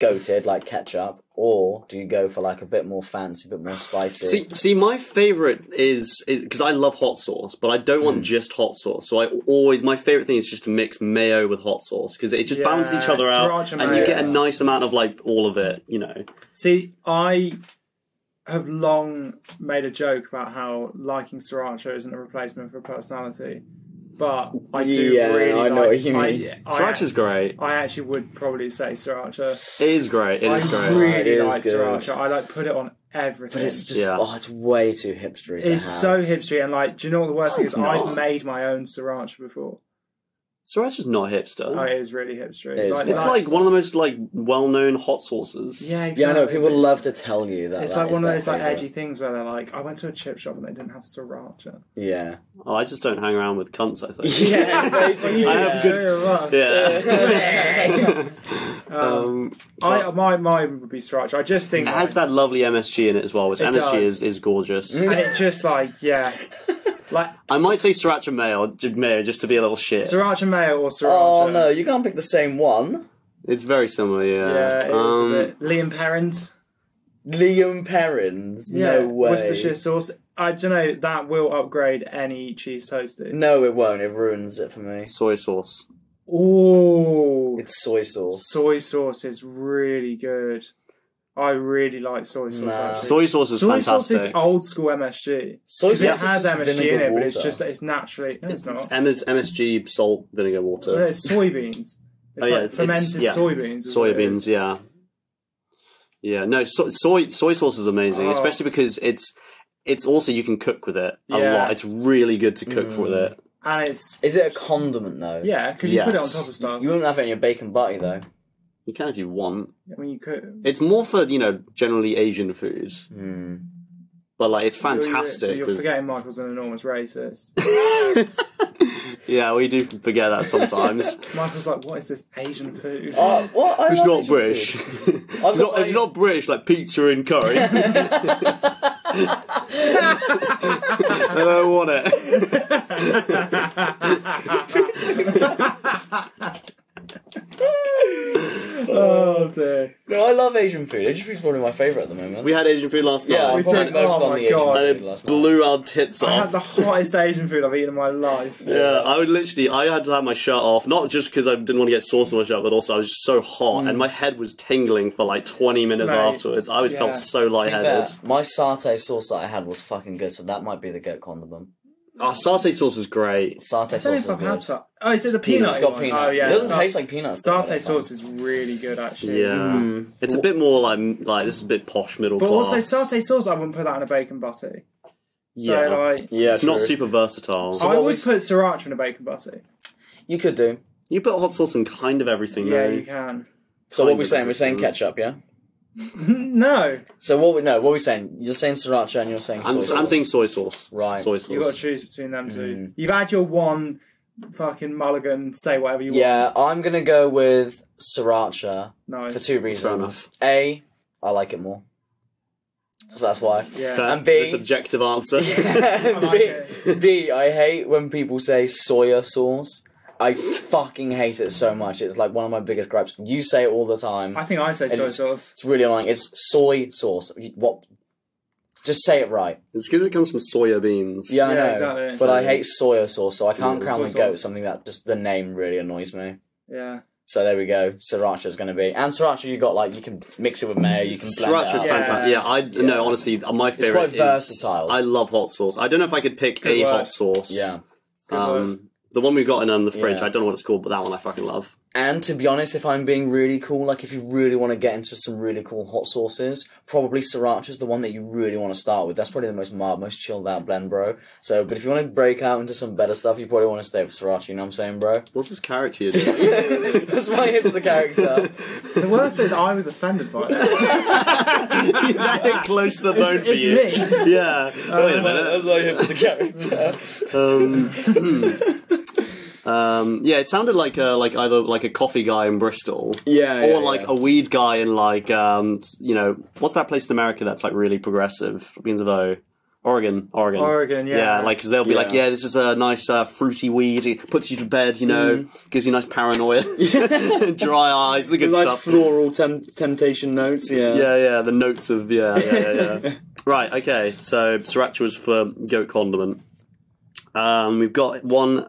goated like ketchup, or do you go for a bit more fancy, a bit more spicy? See, my favourite is because I love hot sauce, but I don't want just hot sauce. So my favourite thing is just to mix mayo with hot sauce because it just balances each other out, and you get a nice amount of all of it. See, I have long made a joke about how liking sriracha isn't a replacement for personality. But I do really I know what you mean. Sriracha's great. I actually would probably say sriracha. It is great. It is great. I really like sriracha. I put it on everything. But it's just, it's way too hipstery. It's so hipstery, and do you know what the worst thing is? I've made my own sriracha before. Sriracha's not hipster. Oh, it is really hipstery. It's one of the most well-known hot sauces. Yeah, exactly. Yeah, I know. People love to tell you that. It's one of those edgy things where they're I went to a chip shop and they didn't have sriracha. Yeah. Oh, I just don't hang around with cunts, I think. Yeah, basically. I have good. Mine would be sriracha. I just think it has that lovely MSG in it as well, which MSG is gorgeous. And it just I might say sriracha mayo just to be a little shit. Sriracha mayo or sriracha? Oh no, you can't pick the same one. It's very similar, yeah. Yeah, it is a bit. Liam Perrins. No way. Worcestershire sauce. I don't know, that will upgrade any cheese toasty. No, it won't. It ruins it for me. Soy sauce. Oh, it's soy sauce. Soy sauce is really good. I really like soy sauce. Actually. Soy sauce is soy fantastic. sauce is old school MSG. Soy sauce It has MSG in it, but it's water. just it's naturally. No, it's not. It's MSG, salt, vinegar, water. Well, it's soybeans. It's fermented soybeans. Soybeans, yeah. Yeah, no, soy sauce is amazing, especially because it's also you can cook with it a lot. It's really good to cook with it. And it's... Is it a condiment, though? Yeah, because you put it on top of stuff. You wouldn't have it in your bacon butty, though. You can if you want. I mean, you could. It's more for, generally Asian foods. But, like, it's fantastic. You're forgetting Michael's an enormous racist. Yeah, we do forget that sometimes. Michael's like, what is this Asian food? What? It's not British. It's not British, like pizza and curry. I don't want it. Oh dear. No, I love Asian food. Asian food's probably my favourite at the moment. We had Asian food last night. Yeah, I probably most on the Asian food and it last blew night. our tits off. I had the hottest Asian food I've eaten in my life. Yeah, I had to have my shirt off, not just because I didn't want to get sauce on my shirt, but also I was just so hot, and my head was tingling for like 20 minutes afterwards. I felt so lightheaded. My satay sauce that I had was fucking good, so that might be the goat condiment. Oh, satay sauce is great. Satay I don't know sauce if is I've had good. that. Oh, is it the peanut? It's got peanut. Oh, yeah. It doesn't taste like peanuts. Satay sauce is really good, actually. Yeah. It's a bit more like this is a bit posh middle But class. also, satay sauce, I wouldn't put that in a bacon butty. So, Yeah. like... Yeah, It's not super versatile. I would put sriracha in a bacon butty. You could do. You put hot sauce in kind of everything, Yeah, though. you can. So what Kind we're of saying? We're saying everything. ketchup, yeah? No. So what are we saying? You're saying sriracha and you're saying soy sauce. I'm saying soy sauce. Right. Soy sauce. You've got to choose between them two. You've had your one fucking mulligan, say whatever you want. Yeah, I'm going to go with sriracha Nice. for two Fair reasons. enough. A, I like it more. So that's why. Yeah. Fair. And B- The subjective answer. B, I hate when people say soya sauce. I fucking hate it so much. It's like one of my biggest gripes. You say it all the time. I think I say soy sauce. It's really annoying. It's soy sauce. What? Just say it right. It's because it comes from soya beans. Yeah, I know. Exactly. But I hate soya sauce, so I can't Yeah, crown soy the goat sauce. something that just the name really annoys me. Yeah. So there we go. Sriracha's going to be, and sriracha you got like you can mix it with mayo. You can blend Sriracha's it up. fantastic. Yeah, no, honestly, my favorite quite versatile. I love hot sauce. I don't know if I could pick Good a word. hot sauce. Yeah. The one we've got in the fridge, Yeah. I don't know what it's called, but that one I fucking love. And to be honest, if I'm being really cool, like if you really want to get into some really cool hot sauces, probably sriracha's the one that you really want to start with. That's probably the most mild, most chilled out blend, bro. So, but if you want to break out into some better stuff, you probably want to stay with sriracha, you know what I'm saying, bro? What's this character you're doing? That's my hipster character. The worst bit is I was offended by that. That hit close to the bone for It's you. me. Yeah. Wait a minute. That's my hipster character. Yeah, it sounded like either like a coffee guy in Bristol, Yeah, or like a weed guy in like what's that place in America that's like really progressive? Begins with O. Oregon. Oregon, yeah. Yeah, like because they'll be Yeah. like, yeah, this is a nice fruity weed. It puts you to bed, gives you nice paranoia, dry eyes, the good Nice stuff. floral temptation notes, yeah. Yeah, the notes of yeah. Right, okay. So sriracha was for goat condiment. We've got one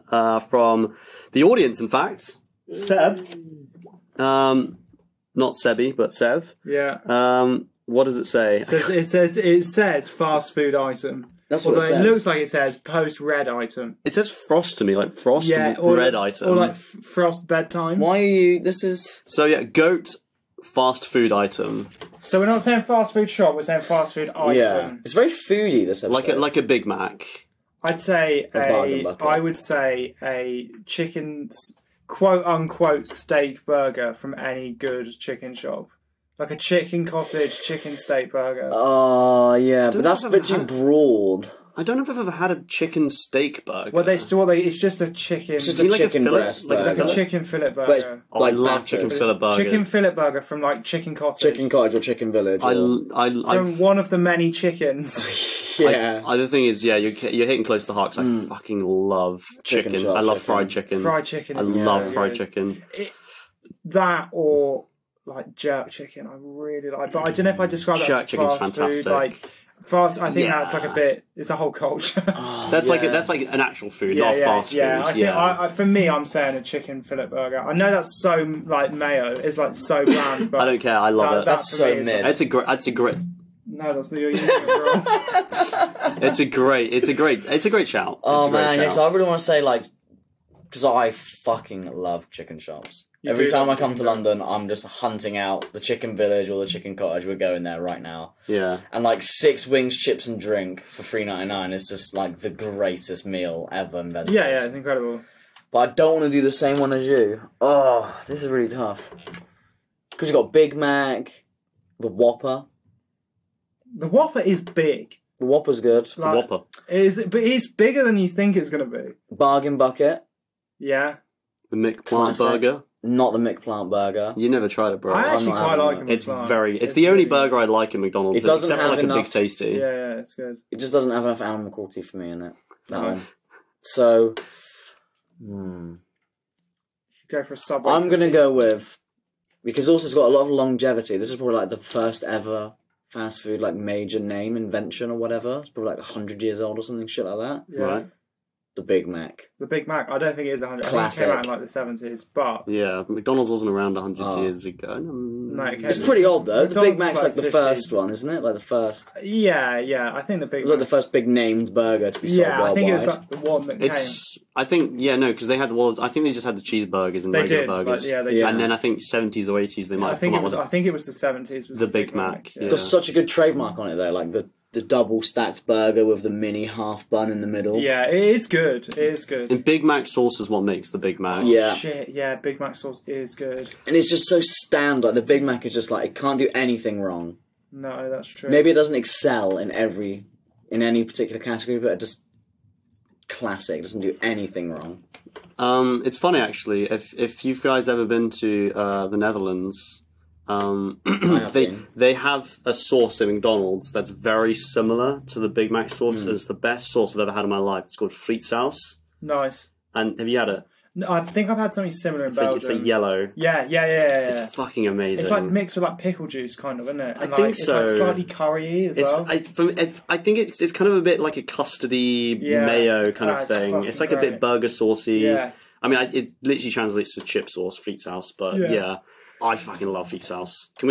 from the audience, in fact. Seb. Not Sebi, but Seb. Yeah. What does it say? It says fast food item. That's what Although it says. it looks like it says post red item. It says frost to me, like frost red item. Or like frost bedtime. Why are you... This is... So yeah, goat fast food item. So we're not saying fast food shop, we're saying fast food item. Yeah. It's very foodie, this episode. Like a Big Mac. I'd say bargain bucket. I would say a chicken, quote unquote, steak burger from any good chicken shop. Like a chicken cottage chicken steak burger. Oh, yeah, but that's a bit too had- broad. I don't know if I've ever had a chicken steak burger. Well, it's just a chicken. It's just Do you a like a chicken fillet? breast Like a like burger. a chicken fillet But it's burger. I like love battered. chicken fillet burger. Chicken fillet burger from like chicken cottage. Chicken cottage or chicken village. From one of the many chickens. Yeah. The thing is, yeah, you're hitting close to the heart 'cause I fucking love chicken. Chicken I love chicken. fried chicken. Fried chicken I is love so fried good. chicken. That or like jerk chicken. I really like, but I don't know if I describe that Jerk as chicken's fast fantastic. food. Like fast, I think Yeah. that's like a bit. It's a whole culture. That's like an actual food, not fast food. I think for me, I'm saying a chicken fillet burger. I know that's so like mayo. It's like so bland, but I don't care. I love it. That's for so me is mid. It's a great. No, that's not your using it wrong. It's a great shout. Oh It's a great man, yeah, shout. 'cause I really want to say like, because I fucking love chicken shops. Every do time love I come to chicken London, I'm just hunting out the chicken village or the chicken cottage. We're going there right now. Yeah. And like 6 wings, chips, and drink for $3.99 is just like the greatest meal ever invented. Yeah, it's incredible. But I don't want to do the same one as you. Oh, this is really tough. Because you've got Big Mac, the Whopper. The Whopper is big. The Whopper's good. It's a Whopper. But it's bigger than you think it's going to be. Bargain Bucket. Yeah. The McPlant Classic. burger. Not the McPlant burger. You never tried it, bro. I actually not quite having like that. it. It's it's the only burger I like at McDonald's. It doesn't except for have like a enough- Big Tasty. Yeah, it's good. It just doesn't have enough animal cruelty for me in it. That Okay. one. So, Go for a Subway. I'm going to go with, because also it's got a lot of longevity. This is probably like the first ever fast food like major name invention or whatever. It's probably like 100 years old or something shit like that. Yeah. Right. The Big Mac. The Big Mac. I don't think it is 100. I think it Classic. came out in like the 70s, but Yeah, McDonald's wasn't around 100 Oh. years ago. no, it came It's pretty old though. The Big McDonald's is Mac's like the 50s. first one, isn't it? Like the first. Yeah. I think the Big It was like Mac. the first big named burger to be sold Yeah, I worldwide. think it was like the one that It's. I think because they had. Well, I think they just had the cheeseburgers and They regular did, like, burgers. they Yeah. And then I think 70s or 80s they might I have think come it up was. with I think it was the 70s. Was the Big Mac. It's got such a good trademark on it though, like the double stacked burger with the mini half bun in the middle. Yeah, it is good. It is good. And Big Mac sauce is what makes the Big Mac. Yeah. Shit. Yeah, Big Mac sauce is good. And it's just so stand. Like the Big Mac is just like it can't do anything wrong. No, that's true. Maybe it doesn't excel in any particular category, but it just classic. It doesn't do anything wrong. It's funny actually. If you guys ever been to the Netherlands, have been. they have a sauce at McDonald's that's very similar to the Big Mac sauce. It's the best sauce I've ever had in my life. It's called frietsaus. Nice. And have you had it? No, I think I've had something similar in It's Belgium. a yellow. Yeah. It's fucking amazing. It's like mixed with like pickle juice, kind of, isn't it? And I think it's so. like slightly curry as well. I think it's kind of a bit like a custardy mayo kind of It's thing. fucking It's like a bit great. burger saucy. Yeah. I mean, it literally translates to chip sauce, frietsaus, but yeah. I fucking love frietsaus. Can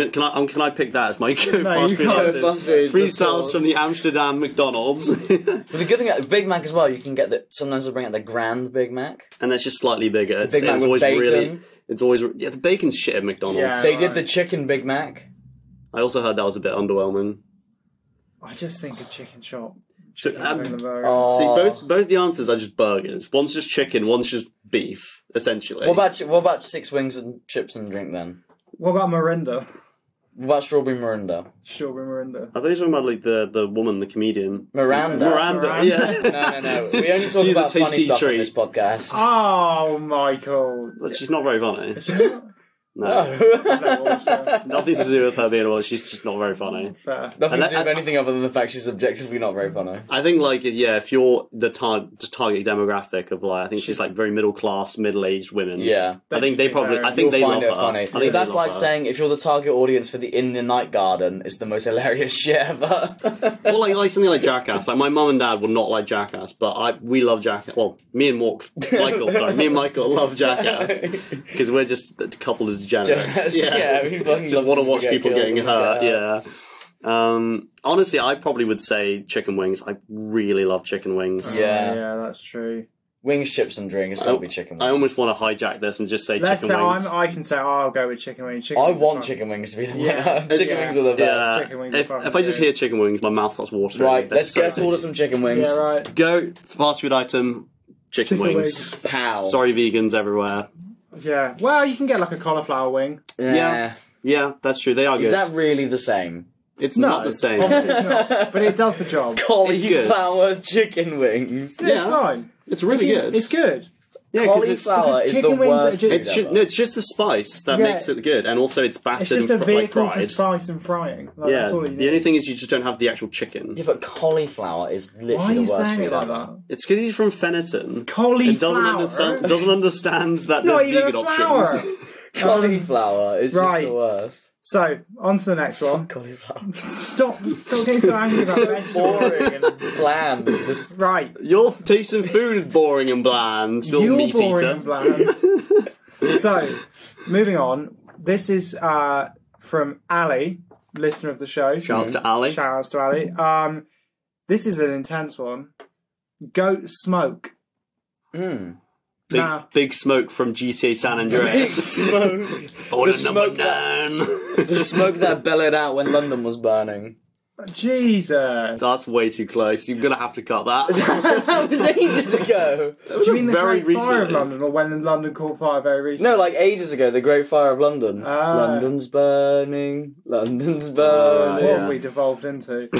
I pick that as my fast food can't. item? Fast food, the Frietsaus sauce. from the Amsterdam McDonald's. But the good thing about Big Mac as well, you can get that. Sometimes they bring out the Grand Big Mac. And that's just slightly bigger. It's, Big Mac it's with always bacon. really. It's always the bacon's shit at McDonald's. Yeah. They did the chicken Big Mac. I also heard that was a bit underwhelming. I just think a chicken chop. So, Chicken burger. Oh. see, both the answers are just burgers. One's just chicken, one's just beef, essentially. What about 6 wings and chips and drink then? What about Mirinda? What about strawberry Mirinda? Strawberry Mirinda. I thought you were talking about like the woman, the comedian. Miranda. Miranda, yeah. No. We only talk She's a about funny tasty stuff treat. in this podcast. Oh, Michael. But she's not very funny. No. No, Nothing to do with her being a woman. She's just not very funny. fair. Nothing to do And with anything other than the fact she's objectively not very funny. I think, like, yeah, if you're the target demographic of, like, I think she's like very middle class, middle aged women. Yeah. I think they probably. I think You'll they find love it her. funny. I think That's they love like her. saying if you're the target audience for the In the Night Garden, it's the most hilarious shit ever. Well, like something like Jackass. Like my mum and dad would not like Jackass, but we love Jackass. Well, me and Michael love Jackass because we're just a couple of degenerates. We fucking Just love want to watch get people killed getting and hurt. get Yeah. Honestly, I probably would say chicken wings. I really love chicken wings. Yeah. Yeah, that's true. Wings, chips, and drink. It's got to be chicken wings. I almost want to hijack this and just say Let's chicken say wings. I can say I'll go with chicken wings. Chicken I wings are want fun. chicken wings to be the winner. Yeah. Chicken Yeah. wings are the best. Yeah. Chicken wings are If fucking I just good. hear chicken wings, my mouth starts watering. Right, They're let's so order tasty. some chicken wings. Yeah, right. Go fast food item. Chicken Chicken wings. Pow. Sorry, vegans everywhere. Yeah. Well, you can get like a cauliflower wing. Yeah. Yeah, that's true. They are Is good. that really the same? It's No. not the same. Obviously it's not, but it does the job. Cauliflower chicken wings. Yeah, it's fine. It's really good. It's good. Yeah, 'cause it's- Cauliflower is the chicken wings worst. are food It's just, ever. no, it's just the spice that Yeah. makes it good, and also it's battered It's just and a vehicle like for fried. spice and frying. Like, Yeah, that's all you need. the only thing is you just don't have the actual chicken. Yeah, but cauliflower is literally Why are you the worst saying food it like ever. that? It's because he's from Fennerton. Cauliflower. And doesn't understand that It's not there's even vegan a flower. options. Cauliflower is just right. the worst. So, on to the next one. Cauliflower. Stop getting so angry about So vegetables. boring and bland. Just Right. Your taste in food is boring and bland. You're You're meat boring eater. and bland. So, moving on. This is from Ali, listener of the show. Shouts to Ali. Shout outs to Ali. This is an intense one. Goat smoke. Big smoke from GTA San Andreas. smoke. Order The number smoke that- 9. The smoke that bellowed out when London was burning. Jesus. That's way too close. You're gonna have to cut that. That was ages ago. Do you mean the very Great Fire of recently. London, or when London caught fire very recently? No, like ages ago, the Great Fire of London. London's burning. London's burning. What yeah. have we devolved into?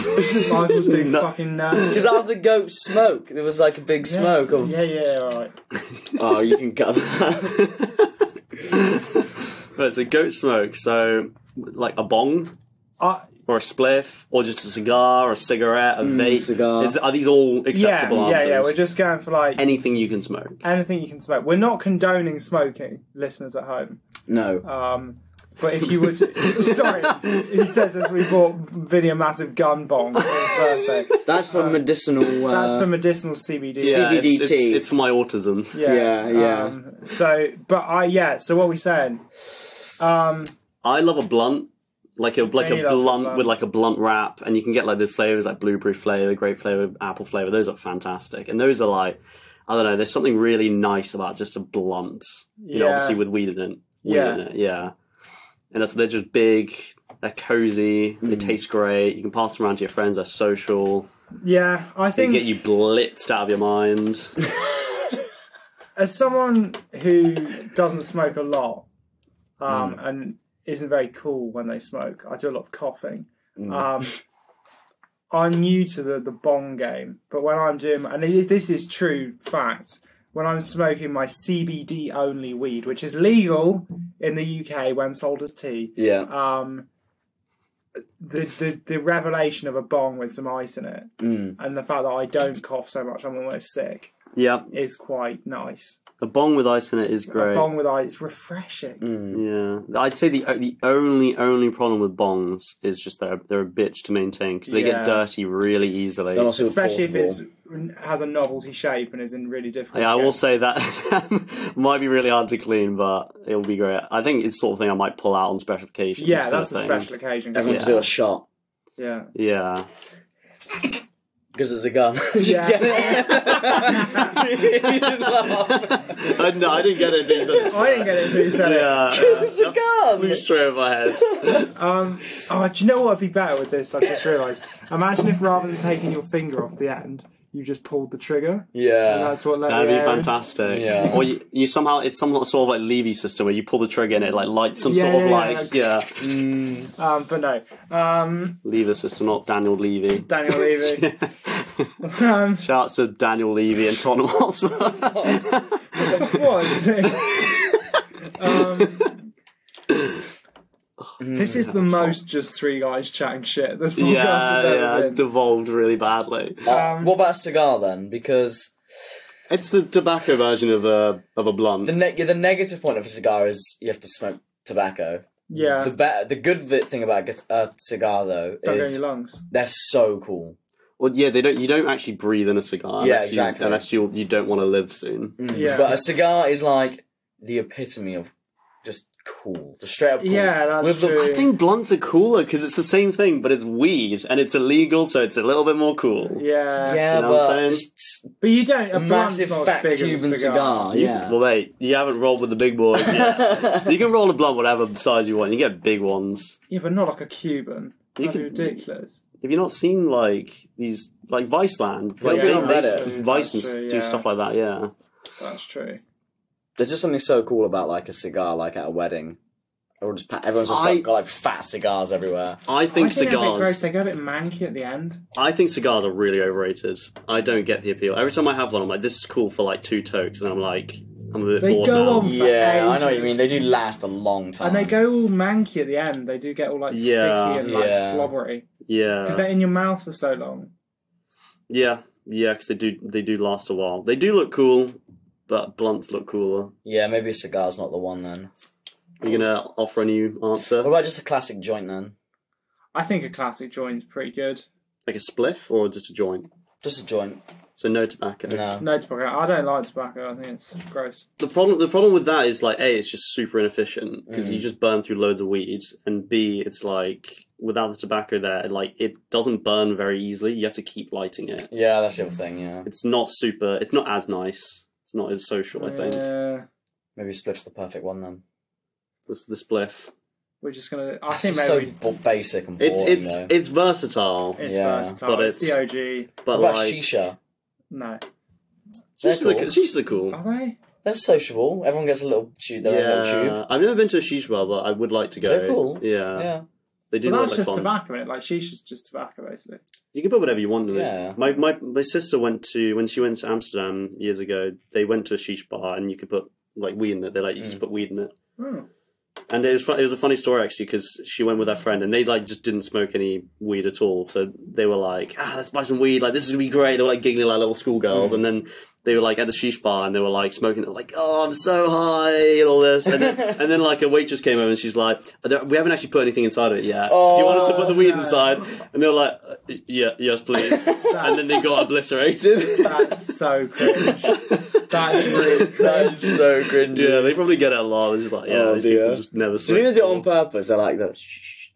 Michael's doing No. fucking nuts. Because that was the goat smoke. There was like a big smoke of. Yeah, alright. Oh, you can cut that. Right, so goat smoke. So, like a bong? Or a spliff? Or just a cigar? Or a cigarette? A vape? cigar. Are these all acceptable answers? Yeah, we're just going for like Anything you can smoke. anything you can smoke. We're not condoning smoking, listeners at home. No. But if you would, sorry, he says as we bought Vinny a massive gun bong for his birthday. That's for medicinal. That's for medicinal CBD. Yeah, CBD tea. it's for my autism. Yeah. So what are we saying? I love a blunt. Like a Vinny loves a blunt blunt. with like a blunt wrap, and you can get like those flavors like blueberry flavor, grape flavor, apple flavor. Those are fantastic, and those are like, I don't know. There's something really nice about just a blunt. You know, Yeah. obviously with weed in it. Yeah. And they're just big. They're cozy. They taste great. You can pass them around to your friends. They're social. Yeah, I They think get you blitzed out of your mind. as someone who doesn't smoke a lot, and isn't very cool when they smoke, I do a lot of coughing. I'm new to the bong game, but when I'm doing, and this is true fact, when I'm smoking my CBD only weed, which is legal in the UK when sold as tea, the revelation of a bong with some ice in it, and the fact that I don't cough so much I'm almost sick, is quite nice. A bong with ice in it is great. A bong with ice, it's refreshing. Yeah, I'd say the only problem with bongs is just they're a bitch to maintain because they get dirty really easily. Especially if it has a novelty shape and is in really difficult. Yeah, I will say that might be really hard to clean, but it'll be great. I think it's the sort of thing I might pull out on special occasions. Yeah, that's a special occasion. Everyone to do a shot. Yeah. Yeah. Because it's a gun. Yeah. No, I didn't get it until you said it. I didn't get it until you said it. Yeah. It's a gun! Flew straight over my head. Do you know what would be better with this? I just realised. Imagine if rather than taking your finger off the end, you just pulled the trigger. And Yeah. that's what let That'd the be air in. fantastic. Yeah. Or you somehow, it's some sort of like Levy system where you pull the trigger and it like lights some Yeah, sort of yeah, like, But no. Lever system, not Daniel Levy. Daniel Levy. Shout out to Daniel Levy and Tottenham Hotspur. What is this? This is the most just three guys chatting shit this podcast has ever Yeah, it's been. devolved really badly. What about a cigar then? Because It's the tobacco version of a blunt. the negative point of a cigar is you have to smoke tobacco. Yeah. The good thing about a cigar though Don't go in is your lungs. they're so cool. Well, yeah, you don't actually breathe in a cigar. Yeah, unless exactly. Unless you don't want to live soon. Yeah. But a cigar is like the epitome of just cool. Just straight up cool. Yeah, that's true. I think blunts are cooler because it's the same thing, but it's weed and it's illegal, so it's a little bit more cool. Yeah. Yeah, You know what I'm but saying? just But you don't. A blunt's massive not as fat big as a Cuban cigar. Yeah. Well, mate, you haven't rolled with the big boys yet. You can roll a blunt whatever size you want. You get big ones. Yeah, but not like a Cuban. You That'd be can- ridiculous. Have you not seen like these like Viceland? Like Yeah, they- on they- Reddit. Vice That's and true, do yeah. stuff like that. Yeah. That's true. there's just something so cool about like a cigar, like at a wedding. Everyone's just got like fat cigars everywhere. I think they're a bit gross. cigars. They go a bit manky at the end. I think cigars are really overrated. I don't get the appeal. Every time I have one, I'm like, this is cool for like 2 tokes, and then I'm like, I'm a bit They bored go now. on for Yeah, I know what you ages. mean. They do last a long time. And they go all manky at the end. They do get all like Yeah. sticky and like Yeah. slobbery. Because Yeah, they're in your mouth for so long. yeah, because they do last a while. They do look cool, but blunts look cooler. Yeah, maybe a cigar's not the one then. Are you gonna offer a new answer? What about just a classic joint then? I think a classic joint is pretty good. Like a spliff or just a joint? Just a joint. So no tobacco. No. No tobacco. I don't like tobacco. I think it's gross. The problem with that is like A, it's just super inefficient because you just burn through loads of weed, and B, it's like without the tobacco there, like it doesn't burn very easily. You have to keep lighting it. Yeah, that's the other thing. Yeah. It's not as nice. It's not as social. I think Maybe spliff's the perfect one then. the spliff. we're just gonna. I That's think just maybe so basic and boring. It's versatile. it's Yeah. versatile. But It's the OG. But What about like shisha? No, Shishas are cool. are they? They're sociable. Everyone gets a little tube. Their own little tube. I've never been to a shisha bar, but I would like to go. They're cool. Yeah. Yeah. They do But look that's like just fun. tobacco in it. Like shisha's just tobacco, basically. You can put whatever you want in Yeah. it. My sister when she went to Amsterdam years ago, they went to a shisha bar and you could put like weed in it. They let you just put weed in it. Oh. And it was a funny story actually because she went with her friend and they like just didn't smoke any weed at all. So they were like, let's buy some weed. Like this is gonna be great. They were like giggling like little schoolgirls, and then they were like at the sheesh bar and they were like smoking. They were like, oh, I'm so high and all this. And then like a waitress came over and she's like, we haven't actually put anything inside of it yet. Do you want us to put the weed inside? And they were like, yes, please. And then they got obliterated. That's so cringe. That's really cringe. That's so cringy. Yeah, they probably get it a lot. It's just like, these people just never smoke. Do you think they do it on purpose? They're like,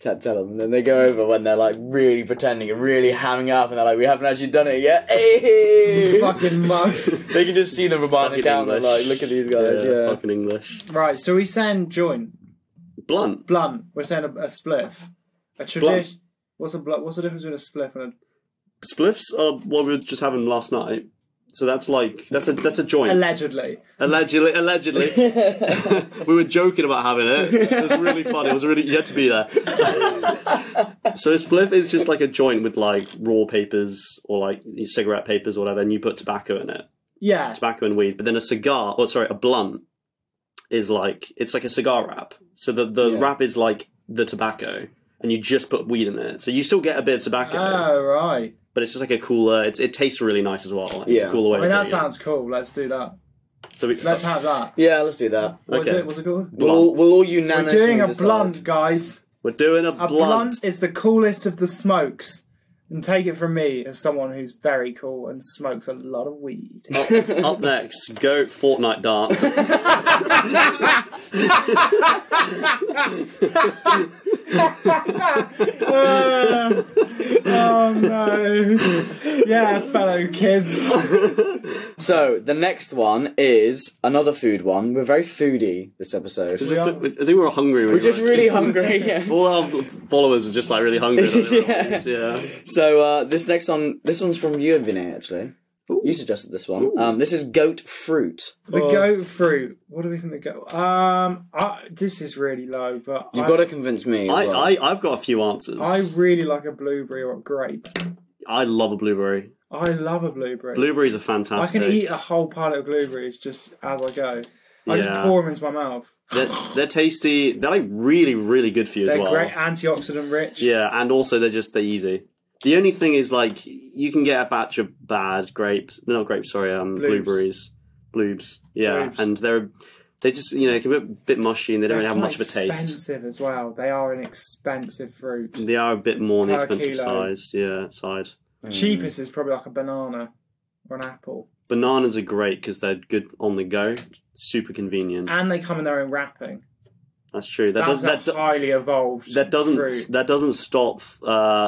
tell them, and then they go over when they're like really pretending and really hamming up, and they're like, we haven't actually done it yet. Hey! Fucking mugs. They can just see them behind the Fucking counter, English. like, look at these guys. Yeah. Fucking English. Right, so we saying joint. Blunt. We're saying a spliff. A tradition. What's the difference between a spliff and a... Spliffs are what we were just having last night. So that's a joint. Allegedly. Allegedly. We were joking about having it. It was really fun. It was really, you had to be there. So a spliff is just like a joint with like raw papers or like cigarette papers or whatever, and you put tobacco in it. Yeah. Tobacco and weed. But then a blunt is like, it's like a cigar wrap. So the wrap is like the tobacco, and you just put weed in it. So you still get a bit of tobacco. Oh, right. But it's just like a cooler. It tastes really nice as well. It's a cooler way. I mean, of that doing it. sounds cool. Let's do that. So Let's have that. Yeah, let's do that. What's Okay. it called? We'll all unanimously We're doing a decide. blunt, guys. We're doing a A blunt. blunt is the coolest of the smokes. And take it from me as someone who's very cool and smokes a lot of weed. Up next, go Fortnite dance. Oh no. Yeah, fellow kids. So, the next one is another food one. We're very foodie this episode. I think we were hungry. We're just really hungry. Yeah. All our followers are just like really hungry. Yeah. So, this next one, this one's from you, Vinny, actually. Ooh. You suggested this one. This is goat fruit. The goat fruit. What do we think the goat? This is really low, but You've got to convince me. As well. I've got a few answers. I really like a blueberry or a grape. I love a blueberry. I love a blueberry. Blueberries are fantastic. I can eat a whole pallet of blueberries just as I go. I just pour them into my mouth. They're tasty. They're like really, really good for you as well. They're great, antioxidant rich. Yeah, and also they're easy. The only thing is, like, you can get a batch of bad blueberries. Bloobs. Yeah, Bloobs. and they just, it can be a bit mushy and they don't really have much of a taste. Expensive as well. They are an expensive fruit. They are a bit more on the Per expensive kilo. side. Cheapest is probably like a banana or an apple. Bananas are great because they're good on the go, super convenient. And they come in their own wrapping. That's true. That's a highly evolved fruit. That doesn't stop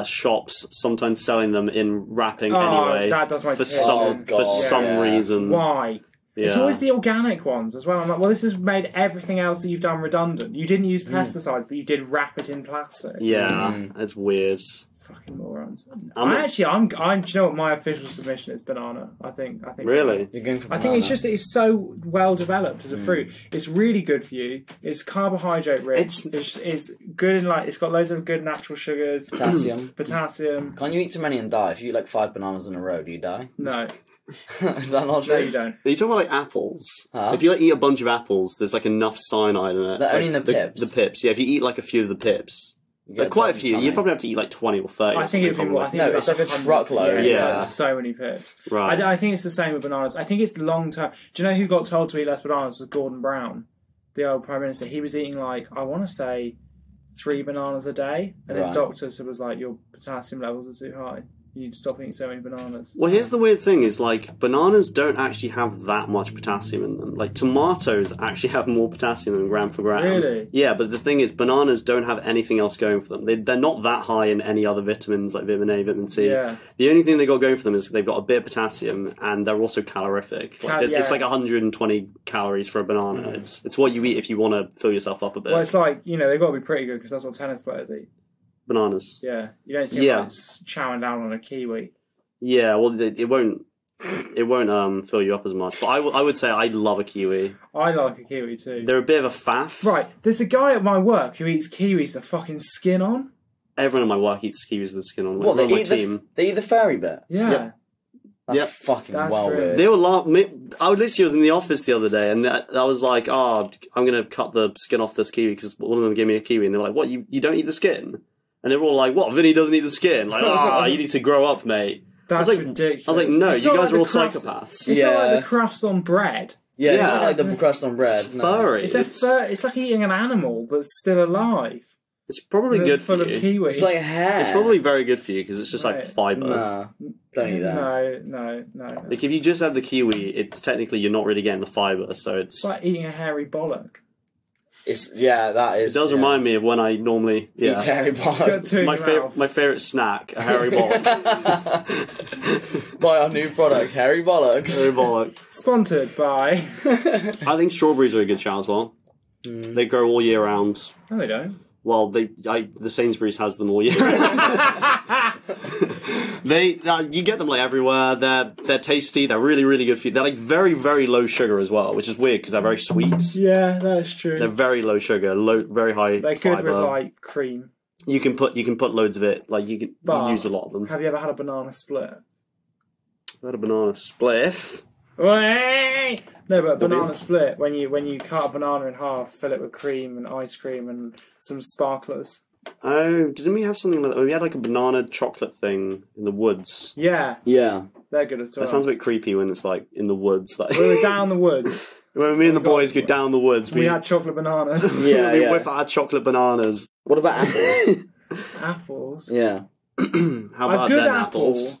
shops sometimes selling them in wrapping anyway. That does make for sense. some reason. Why? Yeah. It's always the organic ones as well. I'm like, well, this has made everything else that you've done redundant. You didn't use pesticides, but you did wrap it in plastic. Yeah, it's weird. Fucking morons. I'm do you know what my official submission is? Banana. I think. Really? You're going for banana. I think it's so well developed as a fruit. It's really good for you. It's carbohydrate rich. It's good in it's got loads of good natural sugars. Potassium. Can't you eat too many and die? If you eat like 5 bananas in a row, do you die? No. Is that not No, true? you don't. Are you talking about like apples? Huh? If you eat a bunch of apples, there's like enough cyanide in it. Only in the pips. The pips, yeah. If you eat like a few of the pips, Yeah, quite a few. You'd probably have to eat like 20 or 30. I think it'd be more. No, it's like a truckload. Yeah. Like so many pips. Right. I think it's the same with bananas. I think it's long term. Do you know who got told to eat less bananas? Was Gordon Brown. the old Prime Minister, he was eating like, I want to say 3 bananas a day, and his doctor was like, your potassium levels are too high. You need to stop eating so many bananas. Well, here's the weird thing: is like bananas don't actually have that much potassium in them. Like tomatoes actually have more potassium than gram for gram. Really? Yeah, but the thing is, bananas don't have anything else going for them. They're not that high in any other vitamins like vitamin A, vitamin C. Yeah. The only thing they got going for them is they've got a bit of potassium, and they're also calorific. It's like 120 calories for a banana. It's what you eat if you want to fill yourself up a bit. Well, it's like, they've got to be pretty good because that's what tennis players eat. Bananas. Yeah, you don't see them like chowing down on a kiwi. Yeah, well, it won't fill you up as much. But I would say I love a kiwi. I like a kiwi too. They're a bit of a faff. Right, there's a guy at my work who eats kiwis with the fucking skin on. Everyone in my work eats kiwis with the skin on. What, they eat the fairy bit? Yeah. Yep. That's fucking weird. They were laughing. I literally was in the office the other day, and I was like, "Oh, I'm going to cut the skin off this kiwi," because one of them gave me a kiwi, and they were like, "What? You don't eat the skin?" And they were all like, "What? Vinny doesn't eat the skin?" Like, you need to grow up, mate. That's ridiculous. I was like, "No, you guys like are all psychopaths." It's not like the crust on bread. Yeah, it's not like the crust on bread. It's furry. It's like eating an animal that's still alive. It's probably good for you. Full of kiwi. It's like hair. It's probably very good for you because it's just like fibre. Nah, don't eat that. No. Like if you just have the kiwi, it's technically you're not really getting the fibre, so it's like eating a hairy bollock. That is. It does remind me of when I normally eat hairy bollock. My favourite snack, a hairy bollock. Buy our new product, hairy bollocks. Hairy bollock. Sponsored by. I think strawberries are a good shout as well. They grow all year round. No, they don't. Well, the Sainsbury's has them all year round. You get them like everywhere. They're tasty. They're really, really good for you. They're like very, very low sugar as well, which is weird because they're very sweet. Yeah, that's true. They're very low sugar, very high. They're fiber. good with like cream. You can put loads of it. Like you use a lot of them. Have you ever had a banana split? I had a banana spliff. No, but banana split, when you cut a banana in half, fill it with cream and ice cream and some sparklers. Oh, didn't we have something like that? We had like a banana chocolate thing in the woods. Yeah. Yeah. They're good as well. That sounds a bit creepy when it's like in the woods. Like... We were down the woods. When me and the boys go down the woods, we had chocolate bananas. We whip out our chocolate bananas. What about apples? Apples? Yeah. How about a good apples? Apple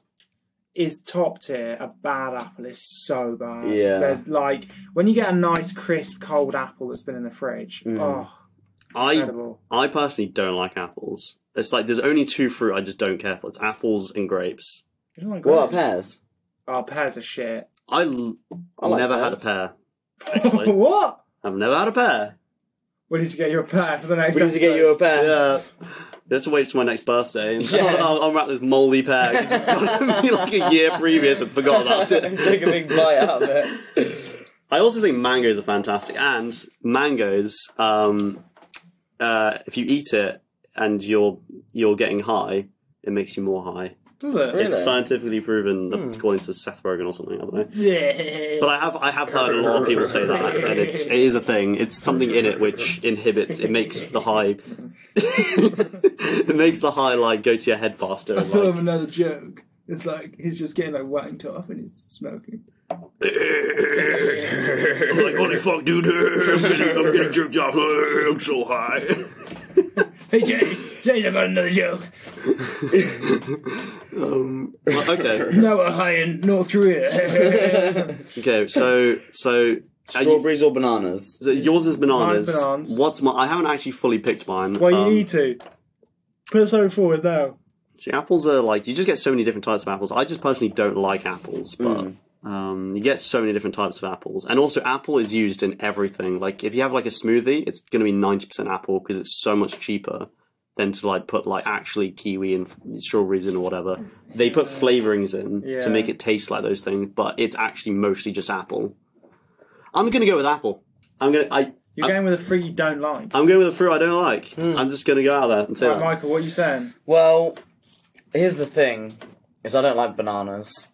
is top tier. A bad apple is so bad. Yeah. They're like, when you get a nice, crisp, cold apple that's been in the fridge, incredible. I personally don't like apples. It's like, there's only two fruit I just don't care for. It's apples and grapes. You don't like What about grapes? pears? Oh, pears are shit. I like never pears. had a pear, actually. What? I've never had a pear. We need to get you a pear for the next We need to get you a pear. Yeah. You have to wait till my next birthday. And I'll wrap this mouldy pear. Because it's got me like a year previous and forgot about it. Take a big bite out of it. I also think mangoes are fantastic. And mangoes, if you eat it and you're getting high, it makes you more high. Does it? Really? It's scientifically proven, according to Seth Rogen or something. I don't know. Yeah. But I have heard a lot of people say that, and it is a thing. It's something in it which inhibits. It makes the high. It makes the high like go to your head faster. I thought of another joke. It's like he's just getting like wanked off and he's smoking. I'm like, holy fuck, dude! I'm getting jerked off. I'm so high. Hey James, I got another joke. Okay. Now we're high in North Korea. Okay, so Strawberries or bananas? So yours is bananas. Mine's bananas. What's my? I haven't actually fully picked mine. Well, you need to. Put something forward now. See, apples are like, you just get so many different types of apples. I just personally don't like apples, but you get so many different types of apples. And also, apple is used in everything. Like, if you have like a smoothie, it's going to be 90% apple because it's so much cheaper than to like put like actually kiwi and strawberries in or whatever. They put flavorings in to make it taste like those things, but it's actually mostly just apple. I'm going to go with apple. You're going with a fruit you don't like. I'm going with a fruit I don't like. I'm just going to go out there and say Right, that. Michael, what are you saying? Well, here's the thing, is I don't like bananas.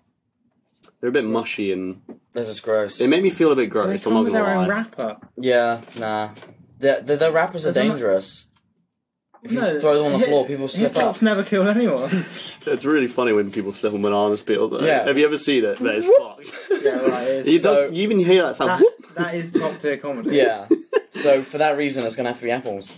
They're a bit mushy and They're just gross. they make me feel a bit They gross. I'm come not with going their to own lie. wrapper. Yeah, nah. The wrappers are dangerous. If you throw them on the floor, people slip up. Hip-hop's never killed anyone. It's really funny when people slip on bananas peel though. Yeah. Have you ever seen it? That is fucked. Yeah, right. It is. You even hear that sound. That is top tier comedy. Yeah. So for that reason, it's gonna have to be apples.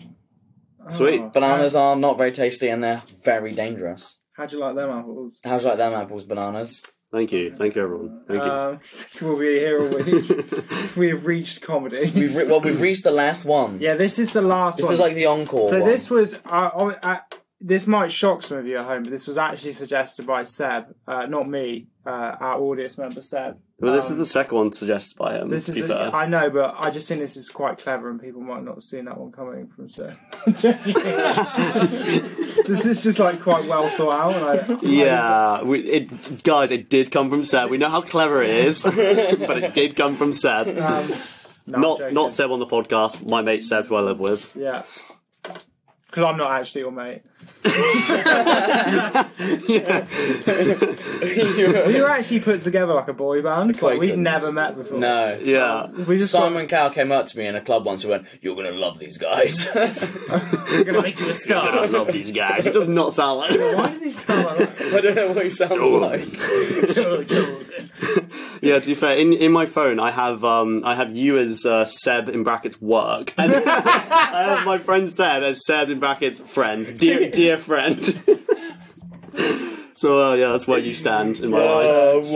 Sweet. Bananas are not very tasty and they're very dangerous. How'd you like them apples? How'd you like them apples, bananas? Thank you everyone. Thank you. We'll be here all week. We've reached comedy. We've reached the last one. Yeah, this is the last one. This is like the encore. So one. this was this might shock some of you at home, but this was actually suggested by Seb, not me, our audience member Seb. Well, this is the second one suggested by him. This to is be fair. I know, but I just think this is quite clever, and people might not have seen that one coming from Seb. This is just like quite well thought out. Guys, it did come from Seb. We know how clever it is, but it did come from Seb. Not Seb on the podcast. My mate Seb, who I live with. Yeah. Because I'm not actually your mate. We were actually put together like a boy band. Like, we'd never met before. No. Yeah. Simon Cowell came up to me in a club once and went, "You're going to love these guys." We're going to make you a star. I love these guys. It does not sound like... Why does he sound like that? I don't know what he sounds like. Yeah, to be fair, in my phone I have you as Seb in brackets work, and I have my friend Seb as Seb in brackets friend, dear friend. So yeah, that's where you stand in my life.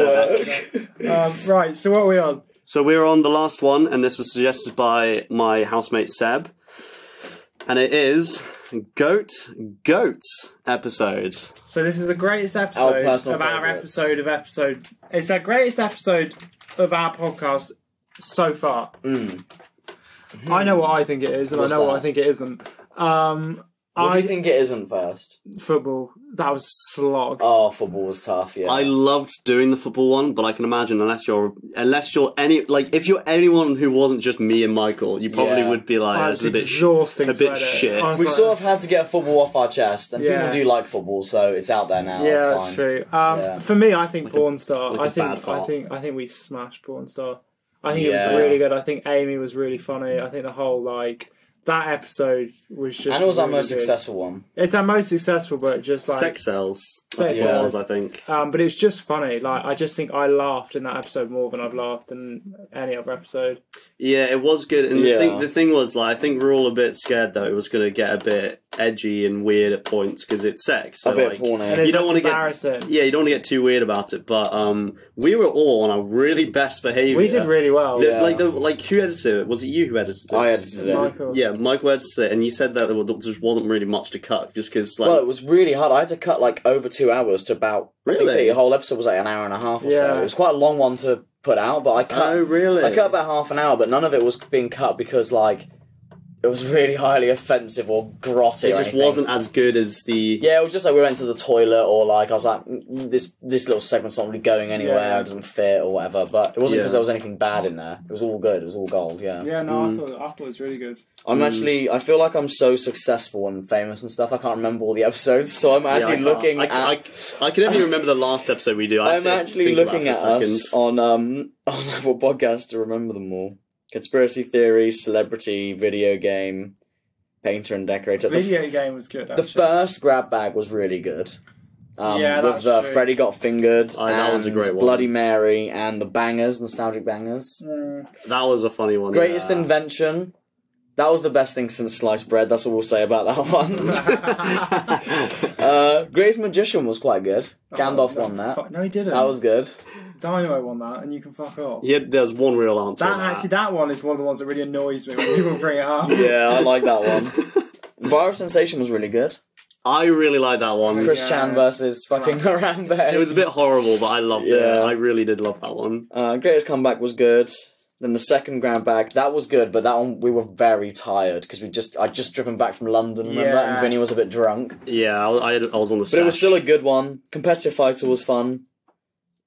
Right, so what are we on? So we're on the last one, and this was suggested by my housemate Seb, and it is Goats episode. So this is the greatest episode of our episode. It's the greatest episode of our podcast so far. I know what I think it is, and I know what I think it isn't. What do you think it isn't first? Football. That was a slog. Oh, football was tough, yeah. I loved doing the football one, but I can imagine if you're anyone who wasn't just me and Michael, you probably would be like, it's a bit exhausting. a bit shit. We sort of had to get football off our chest, and people do like football, so it's out there now. Yeah, that's fine. True. For me, I think Porn Star. I think we smashed Porn Star. I think it was really good. I think Amy was really funny. I think the whole that episode was just... And it was really our most good. successful one. It's our most successful, but just like... Sex sells. Sex sells, I think. But it's just funny. Like, I just think I laughed in that episode more than I've laughed in any other episode. Yeah, it was good. And the thing was, I think we're all a bit scared, though. It was going to get a bit edgy and weird at points, because it's sex. So, a bit porny. You don't want to get... Yeah, you don't want to get too weird about it, but we were all on our really best behaviour. We did really well. Who edited it? Was it you who edited it? I edited it. Michael. Yeah, Michael edited it, and you said that there just wasn't really much to cut, just because... Well, it was really hard. I had to cut over 2 hours to about... Really? I think the whole episode was an hour and a half or so. It was quite a long one to put out, but I cut... Oh, really? I cut about half an hour, but none of it was being cut because, it was really highly offensive or grotty. It just wasn't as good as the... Yeah, it was just we went to the toilet, or I was like, this little segment's not really going anywhere, it doesn't fit, or whatever. But it wasn't because there was anything bad in there. It was all good. It was all gold, yeah. Yeah, no, I thought it was really good. I feel like I'm so successful and famous and stuff, I can't remember all the episodes, so I'm actually looking at... I can only remember the last episode we do. I'm actually looking at us on Apple Podcast to remember them all. Conspiracy theory, celebrity, video game, painter and decorator. Video game was good, actually. The first grab bag was really good. That's with true. Freddy Got Fingered, that was a great one. Bloody Mary, and the bangers, nostalgic bangers. That was a funny one. Greatest Invention. That was the best thing since sliced bread. That's what we'll say about that one. Greatest Magician was quite good. Gandalf won that. No, he didn't. That was good. Dynamo won that, and you can fuck off. Yeah, there's one real answer. That one is one of the ones that really annoys me when people bring it up. Yeah, I like that one. Viral Sensation was really good. I really like that one. Chris Chan versus fucking Harambe. It was a bit horrible, but I loved it. I really did love that one. Greatest Comeback was good. Then the second grab bag, that was good, but that one we were very tired because I'd just driven back from London, remember? And Vinny was a bit drunk. Yeah, I was on the But it was still a good one. Competitive Fighter was fun.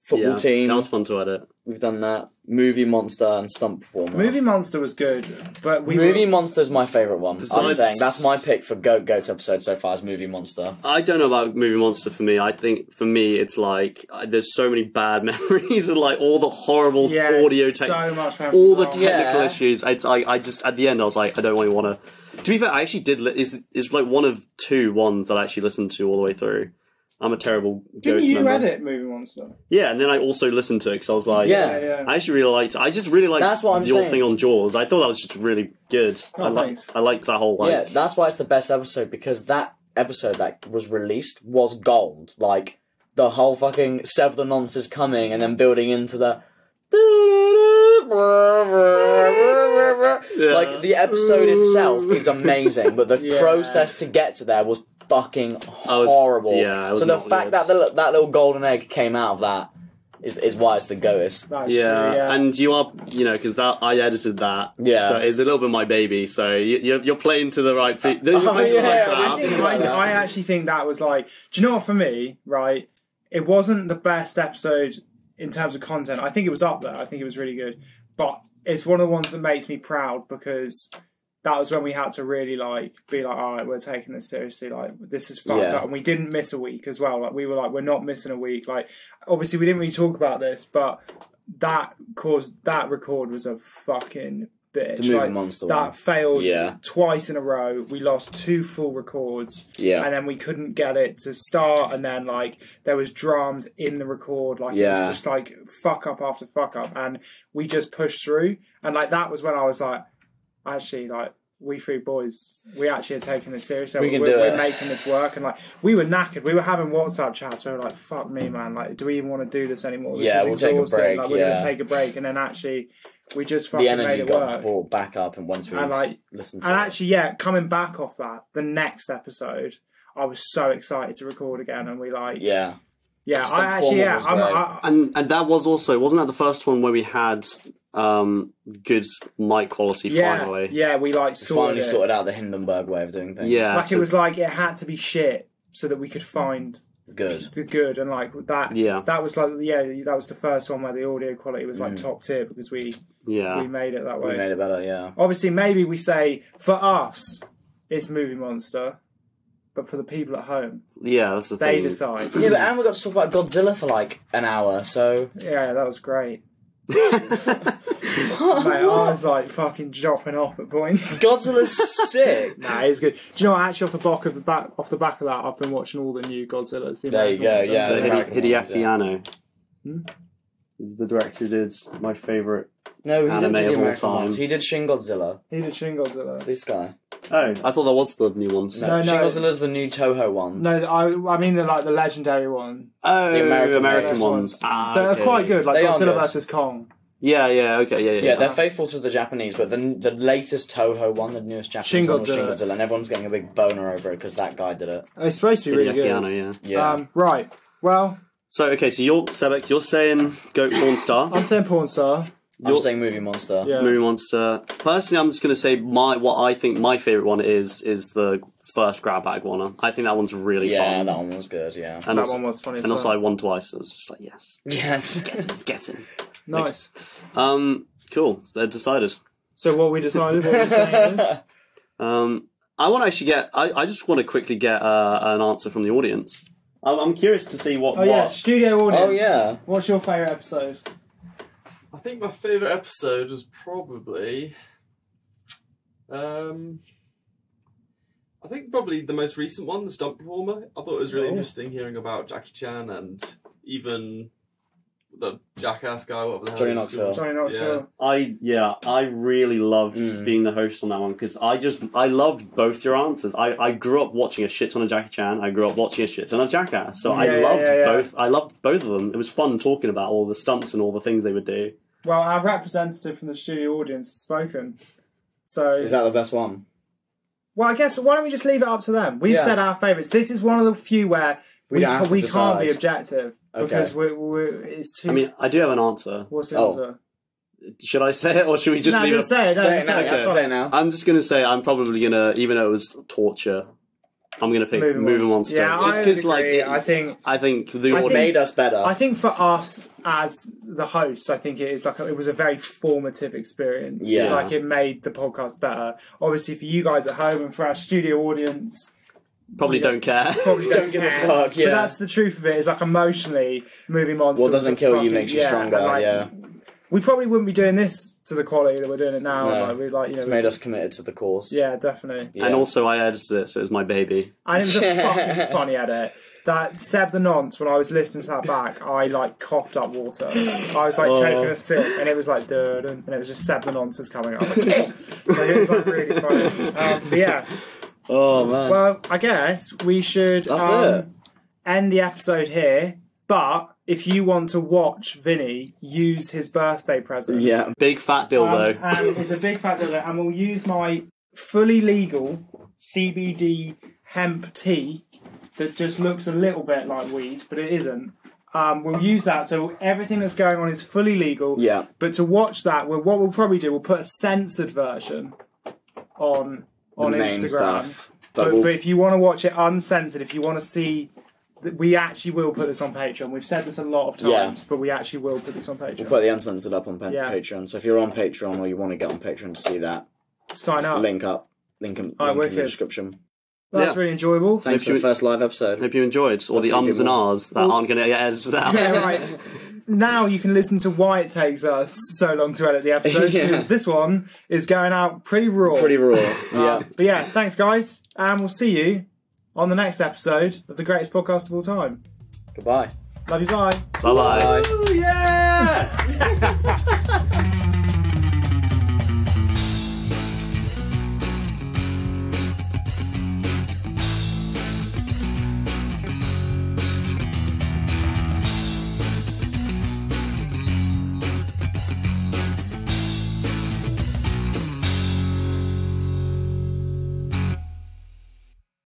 Football Team. That was fun to edit. We've done that. Movie Monster and Stunt Performer. Movie Monster was good, but Movie Monster's my favourite one. I'm saying that's my pick for Goats episode so far is Movie Monster. I don't know about Movie Monster for me. I think for me it's there's so many bad memories and all the horrible audio all the technical issues. I just at the end I was like, I don't really want to be fair, I actually did it's one of two ones that I actually listened to all the way through. I'm a terrible Didn't Goats you member. edit Movie Monster? Yeah, and then I also listened to it because I was like, Yeah. I actually really liked. I just really liked That's what I'm your saying. thing on Jaws. I thought that was just really good. Oh, thanks. I liked that whole like. Yeah, that's why it's the best episode, because that episode that was released was gold. Like, the whole fucking Sever the Nonce is coming and then building into the... Yeah. Like, the episode itself is amazing, but the Yeah. process to get to there was fucking horrible. it was so the not fact good. that that little golden egg came out of that is why it's the goatest. That's Yeah, true, yeah. and you are, because that I edited that, Yeah. so it's a little bit my baby. So you're playing to the right feet. yeah, I actually think that was like... Do you know what, for me, right, it wasn't the best episode in terms of content. I think it was up there. I think it was really good. But it's one of the ones that makes me proud, because that was when we had to really be like, all right, we're taking this seriously. Like, this is fucked up. And we didn't miss a week as well. Like, we were like, we're not missing a week. Like, obviously we didn't really talk about this, but that record was a fucking bitch. The Movie Monster that one. failed twice in a row. We lost 2 full records. Yeah. And then we couldn't get it to start, and then there was drums in the record. It was just fuck up after fuck up, and we just pushed through. And that was when I was like, actually, we 3 boys, we actually are taking this seriously. We're making this work. And we were knackered. We were having WhatsApp chats. We were like, fuck me, man. Do we even want to do this anymore? This is we'll take a exhausting. break. We're going to take a break. And then actually, we just fucking The made energy it got work. brought back up, and once we listened to and it. actually, coming back off that, the next episode, I was so excited to record again. And we Just I actually, the format was and that was also, wasn't that the first one where we had good mic quality finally? Yeah, we finally sorted out the Hindenburg way of doing things. Yeah. it was it had to be shit so that we could find Good. the good, and that. Yeah. That was that was the first one where the audio quality was top tier, because we made it that way. We made it better, yeah. Obviously, maybe we say for us it's Movie Monster, but for the people at home, that's the they thing. decide. Yeah, but and we got to talk about Godzilla for an hour, so... Yeah, that was great. Mate, I was fucking dropping off at points. Godzilla's sick. Nah, it's good. Do you know what? Actually, off the back of that, I've been watching all the new Godzillas. There you go, yeah. The American Hideaki ones, Anno is the director who did my favourite. No, he Anime did the of all American time. ones. He did Shin Godzilla. He did Shin Godzilla. This guy. Oh, I thought that was the new ones. No. Shin Godzilla's the new Toho one. No, I mean the legendary one. Oh, The American ones. ones. Ah, They're okay. quite good, They are Godzilla good. vs Kong. Yeah, okay, Yeah, they're faithful to the Japanese, but the latest Toho one, the newest Japanese one, was Shin Godzilla, and everyone's getting a big boner over it because that guy did it. It's supposed to be really Hideaki good. Anno, Yeah. Right. Well, So Sebek, you're saying Goat Porn Star. I'm saying Porn Star. I'm saying Movie Monster. Yeah. Movie Monster. Personally, I'm just going to say what I think my favourite one is the first grab bag one. I think that one's really fun. Yeah, that one was good, yeah. And That also, one was funny as and also well. I won twice. So I was just like, yes, Yes. get in. Nice. Cool. So they're decided. So what we decided, what we're saying is... I want to actually I just want to quickly get an answer from the audience. I'm curious to see what. Oh yeah, studio audience. Oh, yeah. What's your favourite episode? I think my favourite episode was probably... I think probably the most recent one, the stunt performer. I thought it was really interesting hearing about Jackie Chan and even the jackass guy, whatever the hell. Johnny he was Knoxville. called. Johnny Knoxville. I really loved being the host on that one because I loved both your answers. I grew up watching a shit ton of Jackie Chan. I grew up watching a shit ton of Jackass. So I loved both. I loved both of them. It was fun talking about all the stunts and all the things they would do. Well, our representative from the studio audience has spoken. So Is that the best one? Well, I guess why don't we just leave it up to them? We've said our favourites. This is one of the few where We don't have to can't be decide. objective because it's too. I mean, I do have an answer. What's the Oh. answer? Should I say it or should we just No, leave just it? say it. No, Say it just now. say You it. have to say it now. I'm just gonna say I'm probably gonna, even though it was torture, I'm gonna pick Moving Monster. Yeah, just I because would agree. I think the It made us better. I think for us as the hosts, I think it is it was a very formative experience. Yeah. Like it made the podcast better. Obviously, for you guys at home and for our studio audience, probably don't care. probably Don't give a care. fuck, yeah. But that's the truth of it. Is emotionally, Movie Monster. What doesn't was a kill you fucking- makes you stronger, and, yeah. we probably wouldn't be doing this to the quality that we're doing it now. No. Like, we like, you know, It's made us committed to the cause. Yeah, definitely. Yeah. And also, I edited it, so it was my baby. And it was a fucking funny edit. That Seb the Nonce, when I was listening to that back, I like coughed up water. I was like taking a sip, and it was like dun, and it was just Seb the Nonce's coming up. Like, it was like really funny. But yeah. Oh man. Well, I guess we should end the episode here. But if you want to watch Vinny use his birthday present, big fat dildo, and it's a big fat dildo, and we'll use my fully legal CBD hemp tea that just looks a little bit like weed, but it isn't. We'll use that, so everything that's going on is fully legal. Yeah. But to watch that, what we'll probably do, we'll put a censored version on Instagram. Stuff. But if you want to watch it uncensored, if you want to see, we actually will put this on Patreon. We've said this a lot of times, but we actually will put this on Patreon. We'll put the uncensored up on Patreon. So if you're on Patreon or you want to get on Patreon to see that, sign up. Link in the description. That's really enjoyable. Thanks for the first live episode. Hope you enjoyed all the ums and ahs that aren't going to get edited out. Yeah, right. Now you can listen to why it takes us so long to edit the episodes, because this one is going out pretty raw. Yeah. But yeah, thanks guys, and we'll see you on the next episode of the greatest podcast of all time. Goodbye. Love you, bye. Bye-bye. Ooh, yeah!